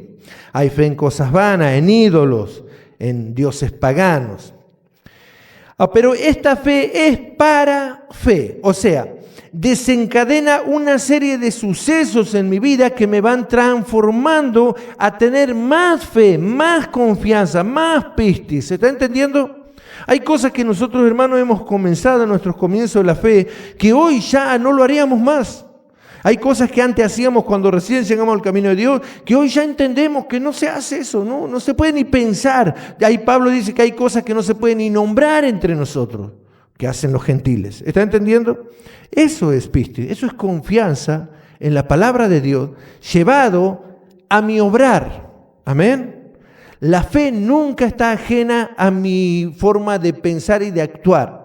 Hay fe en cosas vanas, en ídolos, en dioses paganos. Pero esta fe es para fe, o sea, desencadena una serie de sucesos en mi vida que me van transformando a tener más fe, más confianza, más pistis. ¿Se está entendiendo? Hay cosas que nosotros, hermanos, hemos comenzado en nuestros comienzos de la fe que hoy ya no lo haríamos más. Hay cosas que antes hacíamos cuando recién llegamos al camino de Dios, que hoy ya entendemos que no se hace eso, no se puede ni pensar. Ahí Pablo dice que hay cosas que no se pueden ni nombrar entre nosotros, que hacen los gentiles. ¿Está entendiendo? Eso es pistis, eso es confianza en la palabra de Dios, llevado a mi obrar. Amén. La fe nunca está ajena a mi forma de pensar y de actuar.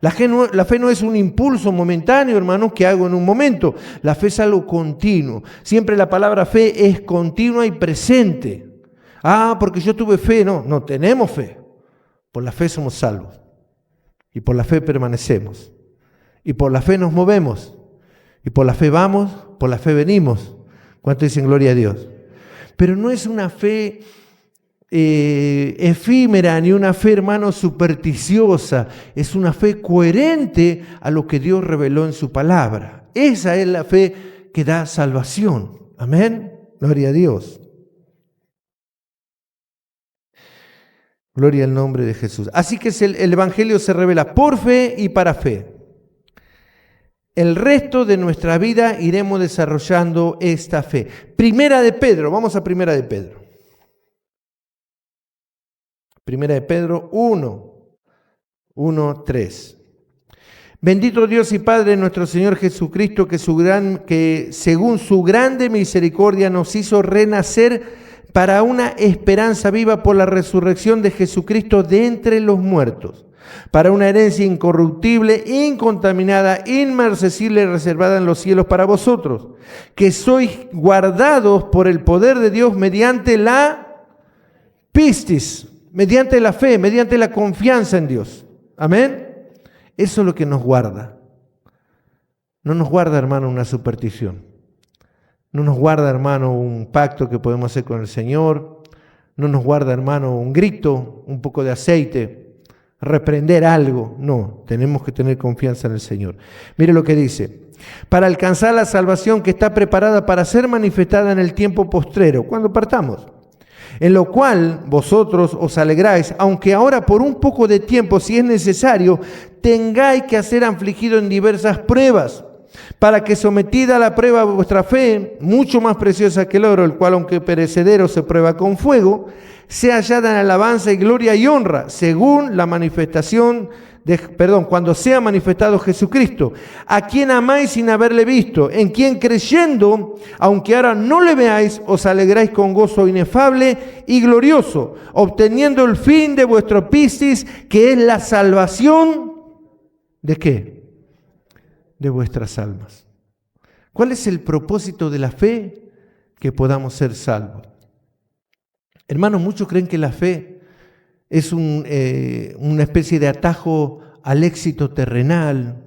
La fe no es un impulso momentáneo, hermanos, que hago en un momento. La fe es algo continuo. Siempre la palabra fe es continua y presente. Porque yo tuve fe. No tenemos fe. Por la fe somos salvos. Y por la fe permanecemos. Y por la fe nos movemos. Y por la fe vamos, por la fe venimos. ¿Cuánto dicen gloria a Dios? Pero no es una fe efímera, ni una fe, hermano, supersticiosa. Es una fe coherente a lo que Dios reveló en su palabra. Esa es la fe que da salvación. Amén. Gloria a Dios. Gloria al nombre de Jesús. Así que el Evangelio se revela por fe y para fe. El resto de nuestra vida iremos desarrollando esta fe. Primera de Pedro, vamos a Primera de Pedro. Primera de Pedro 1:3. Bendito Dios y Padre de nuestro Señor Jesucristo, que según su grande misericordia nos hizo renacer para una esperanza viva por la resurrección de Jesucristo de entre los muertos, para una herencia incorruptible, incontaminada, inmarcesible, reservada en los cielos para vosotros, que sois guardados por el poder de Dios mediante la pistis, mediante la fe, mediante la confianza en Dios. Amén. Eso es lo que nos guarda. No nos guarda, hermano, una superstición. No nos guarda, hermano, un pacto que podemos hacer con el Señor. No nos guarda, hermano, un grito, un poco de aceite, reprender algo. No, tenemos que tener confianza en el Señor. Mire lo que dice. Para alcanzar la salvación que está preparada para ser manifestada en el tiempo postrero, cuando partamos. En lo cual vosotros os alegráis, aunque ahora por un poco de tiempo, si es necesario, tengáis que ser afligidos en diversas pruebas, para que sometida a la prueba vuestra fe, mucho más preciosa que el oro, el cual aunque perecedero se prueba con fuego, sea hallada en alabanza y gloria y honra, según la manifestación cuando sea manifestado Jesucristo, a quien amáis sin haberle visto, en quien creyendo, aunque ahora no le veáis, os alegráis con gozo inefable y glorioso, obteniendo el fin de vuestro pistis, que es la salvación, ¿de qué? De vuestras almas. ¿Cuál es el propósito de la fe? Que podamos ser salvos. Hermanos, muchos creen que la fe es una especie de atajo al éxito terrenal,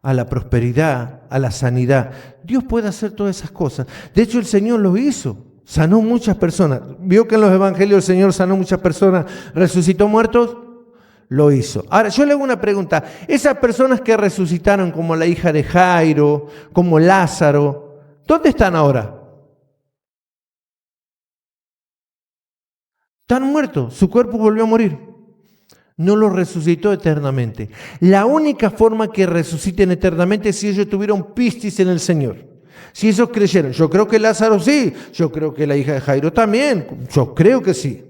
a la prosperidad, a la sanidad. Dios puede hacer todas esas cosas. De hecho, el Señor lo hizo. Sanó muchas personas. ¿Vio que en los evangelios el Señor sanó muchas personas? ¿Resucitó muertos? Lo hizo. Ahora, yo le hago una pregunta. Esas personas que resucitaron, como la hija de Jairo, como Lázaro, ¿dónde están ahora? Están muertos, su cuerpo volvió a morir. No los resucitó eternamente. La única forma que resuciten eternamente es si ellos tuvieron pistis en el Señor. Si ellos creyeron, yo creo que Lázaro sí, yo creo que la hija de Jairo también, yo creo que sí.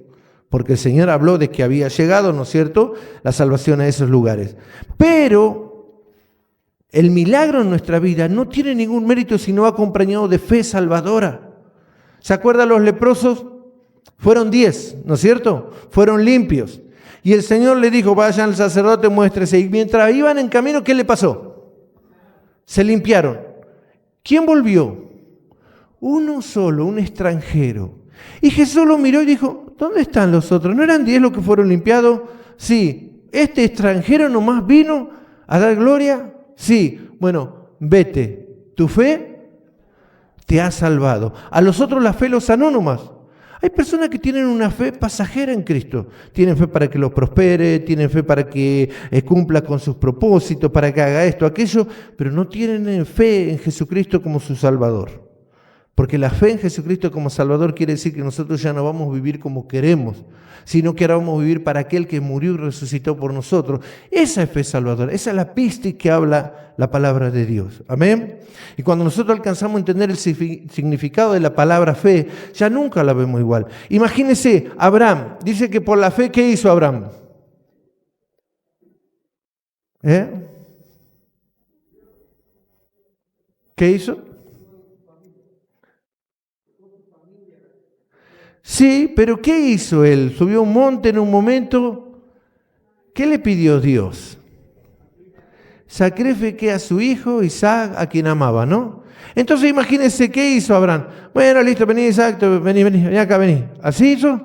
Porque el Señor habló de que había llegado, ¿no es cierto?, la salvación a esos lugares. Pero el milagro en nuestra vida no tiene ningún mérito si no va acompañado de fe salvadora. ¿Se acuerdan los leprosos? Fueron 10, ¿no es cierto? Fueron limpios. Y el Señor le dijo, vayan al sacerdote, muéstrese. Y mientras iban en camino, ¿qué le pasó? Se limpiaron. ¿Quién volvió? Uno solo, un extranjero. Y Jesús lo miró y dijo, ¿dónde están los otros? ¿No eran 10 los que fueron limpiados? Sí. ¿Este extranjero nomás vino a dar gloria? Sí. Bueno, vete. Tu fe te ha salvado. A los otros la fe los sanó nomás. Hay personas que tienen una fe pasajera en Cristo. Tienen fe para que lo prospere, tienen fe para que cumpla con sus propósitos, para que haga esto, aquello, pero no tienen fe en Jesucristo como su Salvador. Porque la fe en Jesucristo como Salvador quiere decir que nosotros ya no vamos a vivir como queremos, sino que ahora vamos a vivir para aquel que murió y resucitó por nosotros. Esa es fe salvadora, esa es la pista que habla la palabra de Dios. Amén. Y cuando nosotros alcanzamos a entender el significado de la palabra fe, ya nunca la vemos igual. Imagínense, Abraham, dice que por la fe, ¿qué hizo Abraham? ¿Qué hizo? Sí, pero ¿qué hizo él? Subió a un monte en un momento. ¿Qué le pidió Dios? Sacrifique a su hijo Isaac, a quien amaba, ¿no? Entonces imagínense, ¿qué hizo Abraham? Bueno, listo, vení Isaac, vení acá, vení. ¿Así hizo?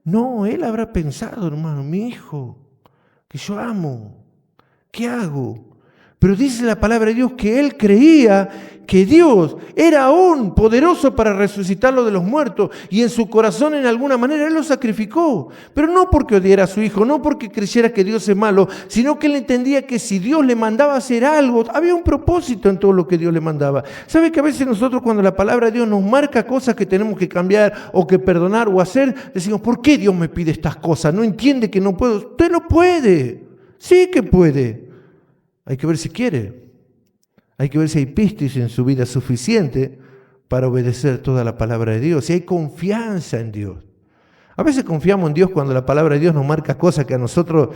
No, él habrá pensado, hermano, mi hijo, que yo amo, ¿qué hago? Pero dice la palabra de Dios que él creía que Dios era aún poderoso para resucitarlo de los muertos y en su corazón en alguna manera él lo sacrificó. Pero no porque odiara a su hijo, no porque creyera que Dios es malo, sino que él entendía que si Dios le mandaba a hacer algo, había un propósito en todo lo que Dios le mandaba. ¿Sabe que a veces nosotros cuando la palabra de Dios nos marca cosas que tenemos que cambiar o que perdonar o hacer, decimos, ¿por qué Dios me pide estas cosas? No entiende que no puedo. Usted lo puede, sí que puede. Hay que ver si quiere. Hay que ver si hay pistis en su vida suficiente para obedecer toda la palabra de Dios. Si hay confianza en Dios. A veces confiamos en Dios cuando la palabra de Dios nos marca cosas que a nosotros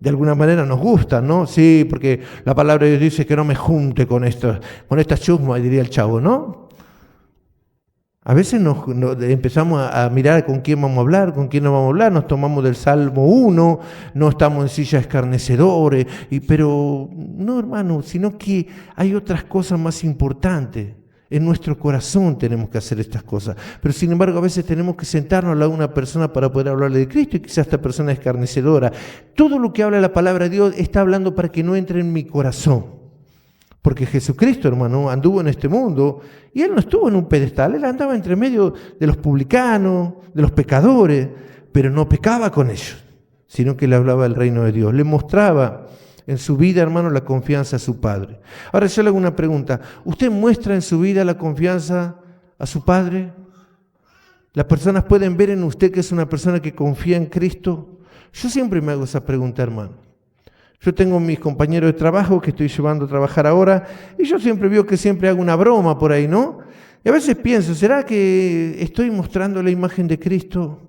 de alguna manera nos gustan, ¿no? Sí, porque la palabra de Dios dice que no me junte con estas chusmas, diría el chavo, ¿no? A veces nos empezamos a mirar con quién vamos a hablar, con quién no vamos a hablar, nos tomamos del Salmo 1, no estamos en sillas escarnecedores, pero no, hermano, sino que hay otras cosas más importantes. En nuestro corazón tenemos que hacer estas cosas, pero sin embargo a veces tenemos que sentarnos al lado de una persona para poder hablarle de Cristo y quizás esta persona es escarnecedora. Todo lo que habla la palabra de Dios está hablando para que no entre en mi corazón. Porque Jesucristo, hermano, anduvo en este mundo y Él no estuvo en un pedestal, Él andaba entre medio de los publicanos, de los pecadores, pero no pecaba con ellos, sino que le hablaba del reino de Dios. Le mostraba en su vida, hermano, la confianza a su Padre. Ahora yo le hago una pregunta. ¿Usted muestra en su vida la confianza a su Padre? ¿Las personas pueden ver en usted que es una persona que confía en Cristo? Yo siempre me hago esa pregunta, hermano. Yo tengo mis compañeros de trabajo que estoy llevando a trabajar ahora y yo siempre veo que siempre hago una broma por ahí, ¿no? Y a veces pienso, ¿será que estoy mostrando la imagen de Cristo?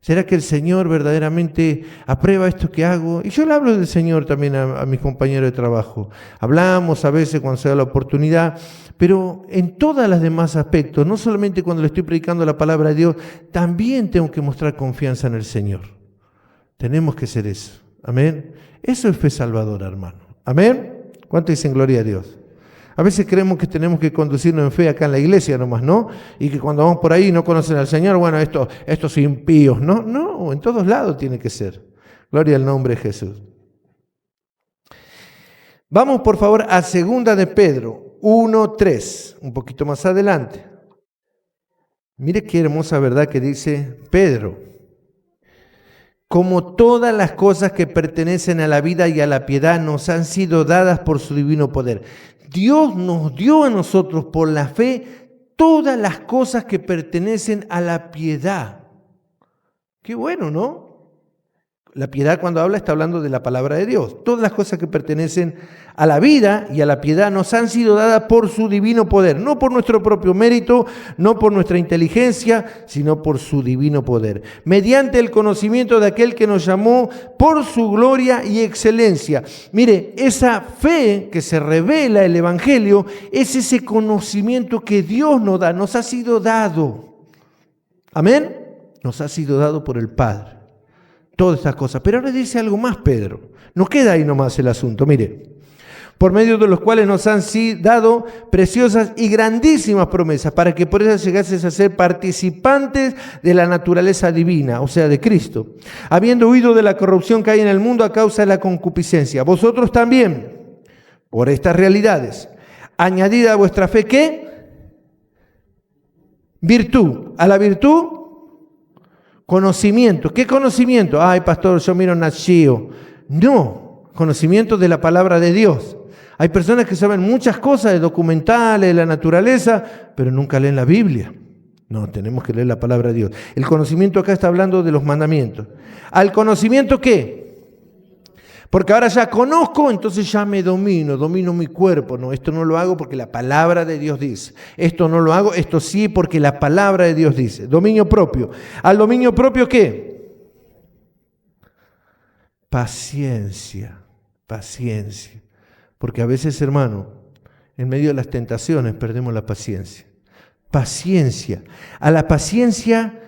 ¿Será que el Señor verdaderamente aprueba esto que hago? Y yo le hablo del Señor también a mis compañeros de trabajo. Hablamos a veces cuando se da la oportunidad, pero en todos los demás aspectos, no solamente cuando le estoy predicando la palabra de Dios, también tengo que mostrar confianza en el Señor. Tenemos que ser eso. Amén. Eso es fe salvadora, hermano. Amén. ¿Cuánto dicen gloria a Dios? A veces creemos que tenemos que conducirnos en fe acá en la iglesia nomás, ¿no? Y que cuando vamos por ahí y no conocen al Señor, bueno, estos impíos, ¿no? No, en todos lados tiene que ser. Gloria al nombre de Jesús. Vamos por favor a 2 de Pedro 1:3, un poquito más adelante. Mire qué hermosa verdad que dice Pedro. Como todas las cosas que pertenecen a la vida y a la piedad nos han sido dadas por su divino poder. Dios nos dio a nosotros por la fe todas las cosas que pertenecen a la piedad. Qué bueno, ¿no? La piedad cuando habla está hablando de la palabra de Dios. Todas las cosas que pertenecen a la vida y a la piedad nos han sido dadas por su divino poder. No por nuestro propio mérito, no por nuestra inteligencia, sino por su divino poder. Mediante el conocimiento de aquel que nos llamó por su gloria y excelencia. Mire, esa fe que se revela el Evangelio es ese conocimiento que Dios nos da, nos ha sido dado. Amén. Nos ha sido dado por el Padre. Todas estas cosas. Pero ahora dice algo más, Pedro. No queda ahí nomás el asunto. Mire, por medio de los cuales nos han dado preciosas y grandísimas promesas, para que por ellas llegases a ser participantes de la naturaleza divina, o sea, de Cristo, habiendo huido de la corrupción que hay en el mundo a causa de la concupiscencia. Vosotros también, por estas realidades, añadid a vuestra fe, ¿qué? Virtud. A la virtud, Conocimiento. ¿Qué conocimiento? Ay, pastor, yo miro Nat Geo. No, conocimiento de la palabra de Dios. Hay personas que saben muchas cosas de documentales, de la naturaleza, pero nunca leen la Biblia. No, tenemos que leer la palabra de Dios. El conocimiento acá está hablando de los mandamientos. ¿Al conocimiento qué? Porque ahora ya conozco, entonces ya me domino mi cuerpo. No, esto no lo hago porque la palabra de Dios dice. Esto no lo hago, esto sí porque la palabra de Dios dice. Dominio propio. ¿Al dominio propio qué? Paciencia. Porque a veces, hermano, en medio de las tentaciones perdemos la paciencia. Paciencia. A la paciencia,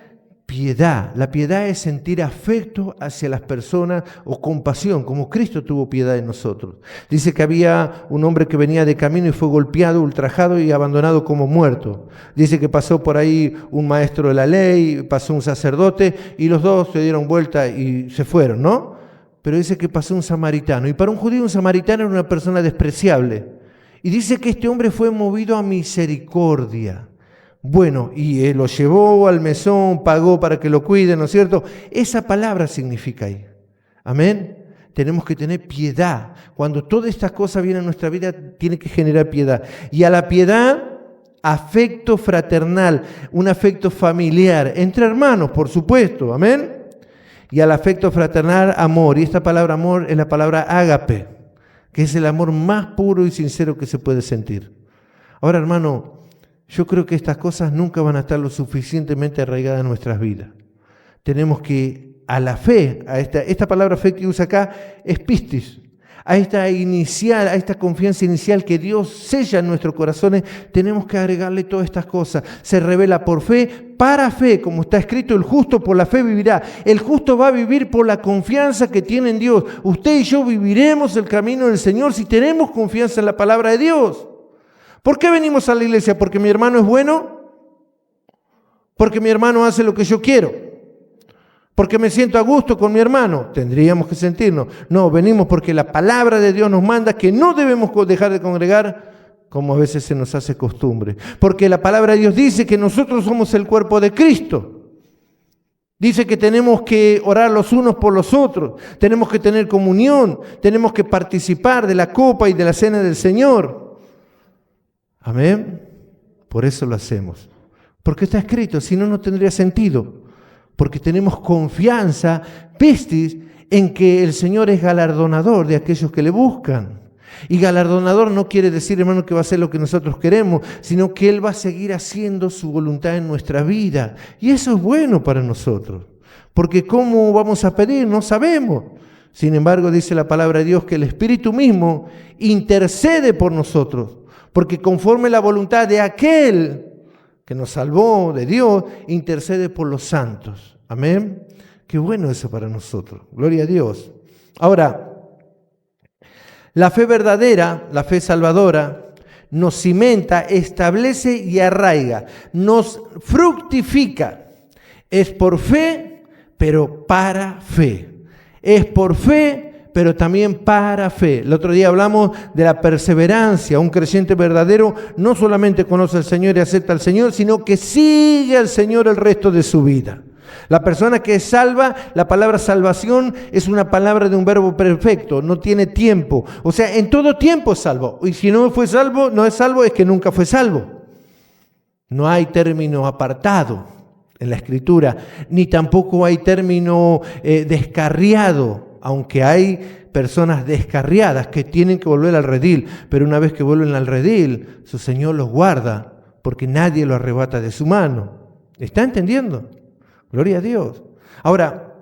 piedad. La piedad es sentir afecto hacia las personas o compasión, como Cristo tuvo piedad de nosotros. Dice que había un hombre que venía de camino y fue golpeado, ultrajado y abandonado como muerto. Dice que pasó por ahí un maestro de la ley, pasó un sacerdote y los dos se dieron vuelta y se fueron, ¿no? Pero dice que pasó un samaritano. Y para un judío un samaritano era una persona despreciable. Y dice que este hombre fue movido a misericordia. Bueno, y él lo llevó al mesón, pagó para que lo cuiden, ¿no es cierto? Esa palabra significa ahí. Amén. Tenemos que tener piedad. Cuando todas estas cosas vienen a nuestra vida, tiene que generar piedad. Y a la piedad, afecto fraternal, un afecto familiar, entre hermanos, por supuesto. Amén. Y al afecto fraternal, amor. Y esta palabra amor es la palabra ágape, que es el amor más puro y sincero que se puede sentir. Ahora, hermano, yo creo que estas cosas nunca van a estar lo suficientemente arraigadas en nuestras vidas. Tenemos que, a la fe, a esta palabra fe que usa acá, es pistis, a esta confianza inicial que Dios sella en nuestros corazones, tenemos que agregarle todas estas cosas. Se revela por fe, para fe, como está escrito, el justo por la fe vivirá. El justo va a vivir por la confianza que tiene en Dios. Usted y yo viviremos el camino del Señor si tenemos confianza en la palabra de Dios. ¿Por qué venimos a la iglesia? ¿Porque mi hermano es bueno? ¿Porque mi hermano hace lo que yo quiero? ¿Porque me siento a gusto con mi hermano? Tendríamos que sentirnos. No, venimos porque la palabra de Dios nos manda que no debemos dejar de congregar como a veces se nos hace costumbre. Porque la palabra de Dios dice que nosotros somos el cuerpo de Cristo. Dice que tenemos que orar los unos por los otros, tenemos que tener comunión, tenemos que participar de la copa y de la cena del Señor. Amén. Por eso lo hacemos. Porque está escrito, si no, no tendría sentido. Porque tenemos confianza, pistis, en que el Señor es galardonador de aquellos que le buscan. Y galardonador no quiere decir, hermano, que va a hacer lo que nosotros queremos, sino que Él va a seguir haciendo su voluntad en nuestra vida. Y eso es bueno para nosotros. Porque ¿cómo vamos a pedir? No sabemos. Sin embargo, dice la palabra de Dios que el Espíritu mismo intercede por nosotros. Porque conforme la voluntad de aquel que nos salvó, de Dios, intercede por los santos. Amén. Qué bueno eso para nosotros. Gloria a Dios. Ahora, la fe verdadera, la fe salvadora, nos cimenta, establece y arraiga. Nos fructifica. Es por fe, pero para fe. Es por fe, pero también para fe. El otro día hablamos de la perseverancia. Un creyente verdadero no solamente conoce al Señor y acepta al Señor, sino que sigue al Señor el resto de su vida. La persona que es salva, la palabra salvación es una palabra de un verbo perfecto, no tiene tiempo. O sea, en todo tiempo es salvo. Y si no fue salvo, no es salvo, es que nunca fue salvo. No hay término apartado en la Escritura, ni tampoco hay término descarriado. Aunque hay personas descarriadas que tienen que volver al redil, pero una vez que vuelven al redil, su Señor los guarda, porque nadie lo arrebata de su mano. ¿Está entendiendo? Gloria a Dios. Ahora,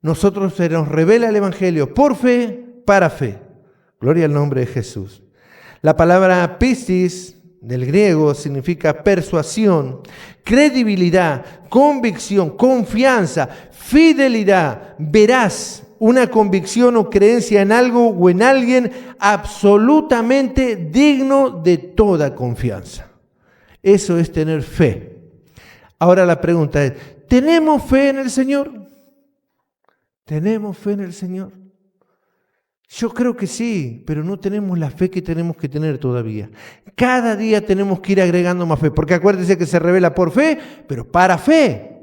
nosotros se nos revela el Evangelio por fe, para fe. Gloria al nombre de Jesús. La palabra pistis del griego significa persuasión, credibilidad, convicción, confianza, fidelidad, veraz. Una convicción o creencia en algo o en alguien absolutamente digno de toda confianza. Eso es tener fe. Ahora la pregunta es, ¿tenemos fe en el Señor? ¿Tenemos fe en el Señor? Yo creo que sí, pero no tenemos la fe que tenemos que tener todavía. Cada día tenemos que ir agregando más fe, porque acuérdense que se revela por fe, pero para fe.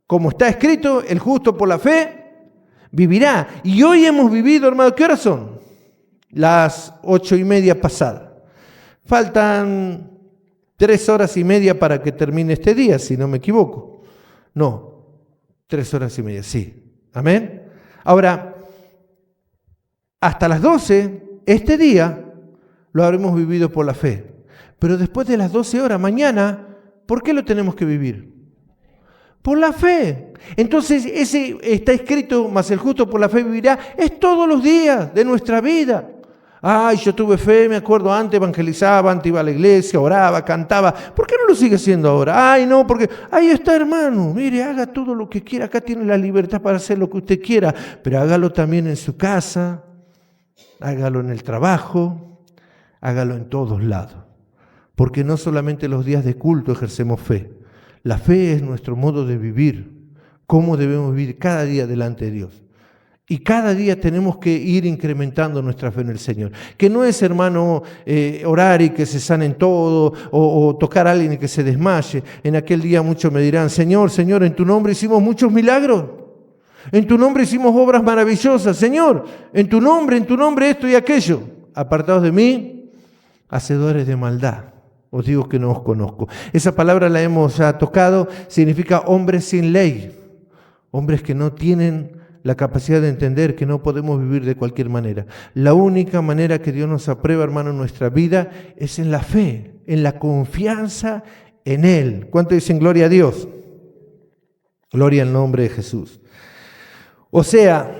Como está escrito, el justo por la fe vivirá. Y hoy hemos vivido, hermano, ¿qué horas son? Las 8:30 pasadas. Faltan 3 horas y media para que termine este día, si no me equivoco. No, 3 horas y media, sí. Amén. Ahora, hasta las 12, este día, lo habremos vivido por la fe. Pero después de las 12 horas, mañana, ¿por qué lo tenemos que vivir? Por la fe. Entonces, ese está escrito, mas el justo por la fe vivirá, es todos los días de nuestra vida. Ay, yo tuve fe, me acuerdo, antes evangelizaba, antes iba a la iglesia, oraba, cantaba. ¿Por qué no lo sigue haciendo ahora? Ay, no, porque ahí está, hermano. Mire, haga todo lo que quiera. Acá tiene la libertad para hacer lo que usted quiera, pero hágalo también en su casa, hágalo en el trabajo, hágalo en todos lados. Porque no solamente los días de culto ejercemos fe. La fe es nuestro modo de vivir, cómo debemos vivir cada día delante de Dios. Y cada día tenemos que ir incrementando nuestra fe en el Señor. Que no es, hermano, orar y que se sanen todo, o tocar a alguien y que se desmaye. En aquel día muchos me dirán, Señor, Señor, en tu nombre hicimos muchos milagros. En tu nombre hicimos obras maravillosas. Señor, en tu nombre esto y aquello. Apartados de mí, hacedores de maldad. Os digo que no os conozco. Esa palabra la hemos ya tocado, significa hombres sin ley. Hombres que no tienen la capacidad de entender que no podemos vivir de cualquier manera. La única manera que Dios nos aprueba, hermano, en nuestra vida es en la fe, en la confianza en Él. ¿Cuánto dicen gloria a Dios? Gloria al nombre de Jesús. O sea,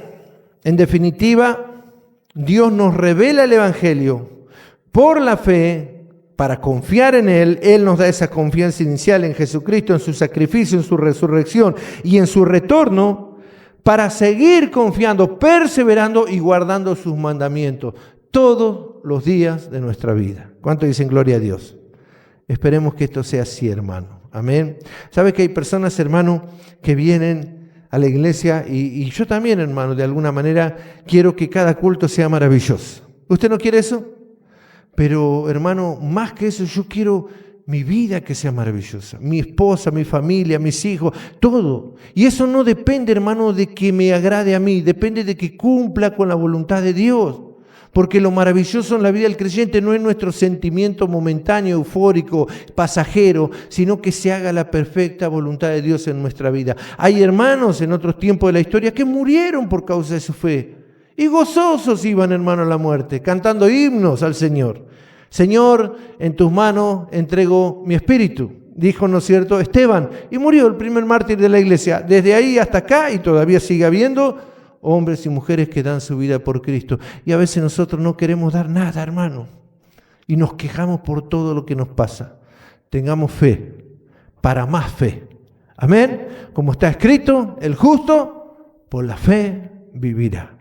en definitiva, Dios nos revela el Evangelio por la fe. Para confiar en Él, Él nos da esa confianza inicial en Jesucristo, en su sacrificio, en su resurrección y en su retorno, para seguir confiando, perseverando y guardando sus mandamientos todos los días de nuestra vida. ¿Cuánto dicen gloria a Dios? Esperemos que esto sea así, hermano. Amén. ¿Sabe que hay personas, hermano, que vienen a la iglesia y yo también, hermano, de alguna manera quiero que cada culto sea maravilloso? ¿Usted no quiere eso? Pero, hermano, más que eso, yo quiero mi vida que sea maravillosa. Mi esposa, mi familia, mis hijos, todo. Y eso no depende, hermano, de que me agrade a mí. Depende de que cumpla con la voluntad de Dios. Porque lo maravilloso en la vida del creyente no es nuestro sentimiento momentáneo, eufórico, pasajero, sino que se haga la perfecta voluntad de Dios en nuestra vida. Hay hermanos en otros tiempos de la historia que murieron por causa de su fe. Y gozosos iban, hermano, a la muerte, cantando himnos al Señor. Señor, en tus manos entrego mi espíritu, dijo, ¿no es cierto?, Esteban, y murió el primer mártir de la iglesia. Desde ahí hasta acá, y todavía sigue habiendo hombres y mujeres que dan su vida por Cristo. Y a veces nosotros no queremos dar nada, hermano, y nos quejamos por todo lo que nos pasa. Tengamos fe, para más fe. Amén. Como está escrito, el justo por la fe vivirá.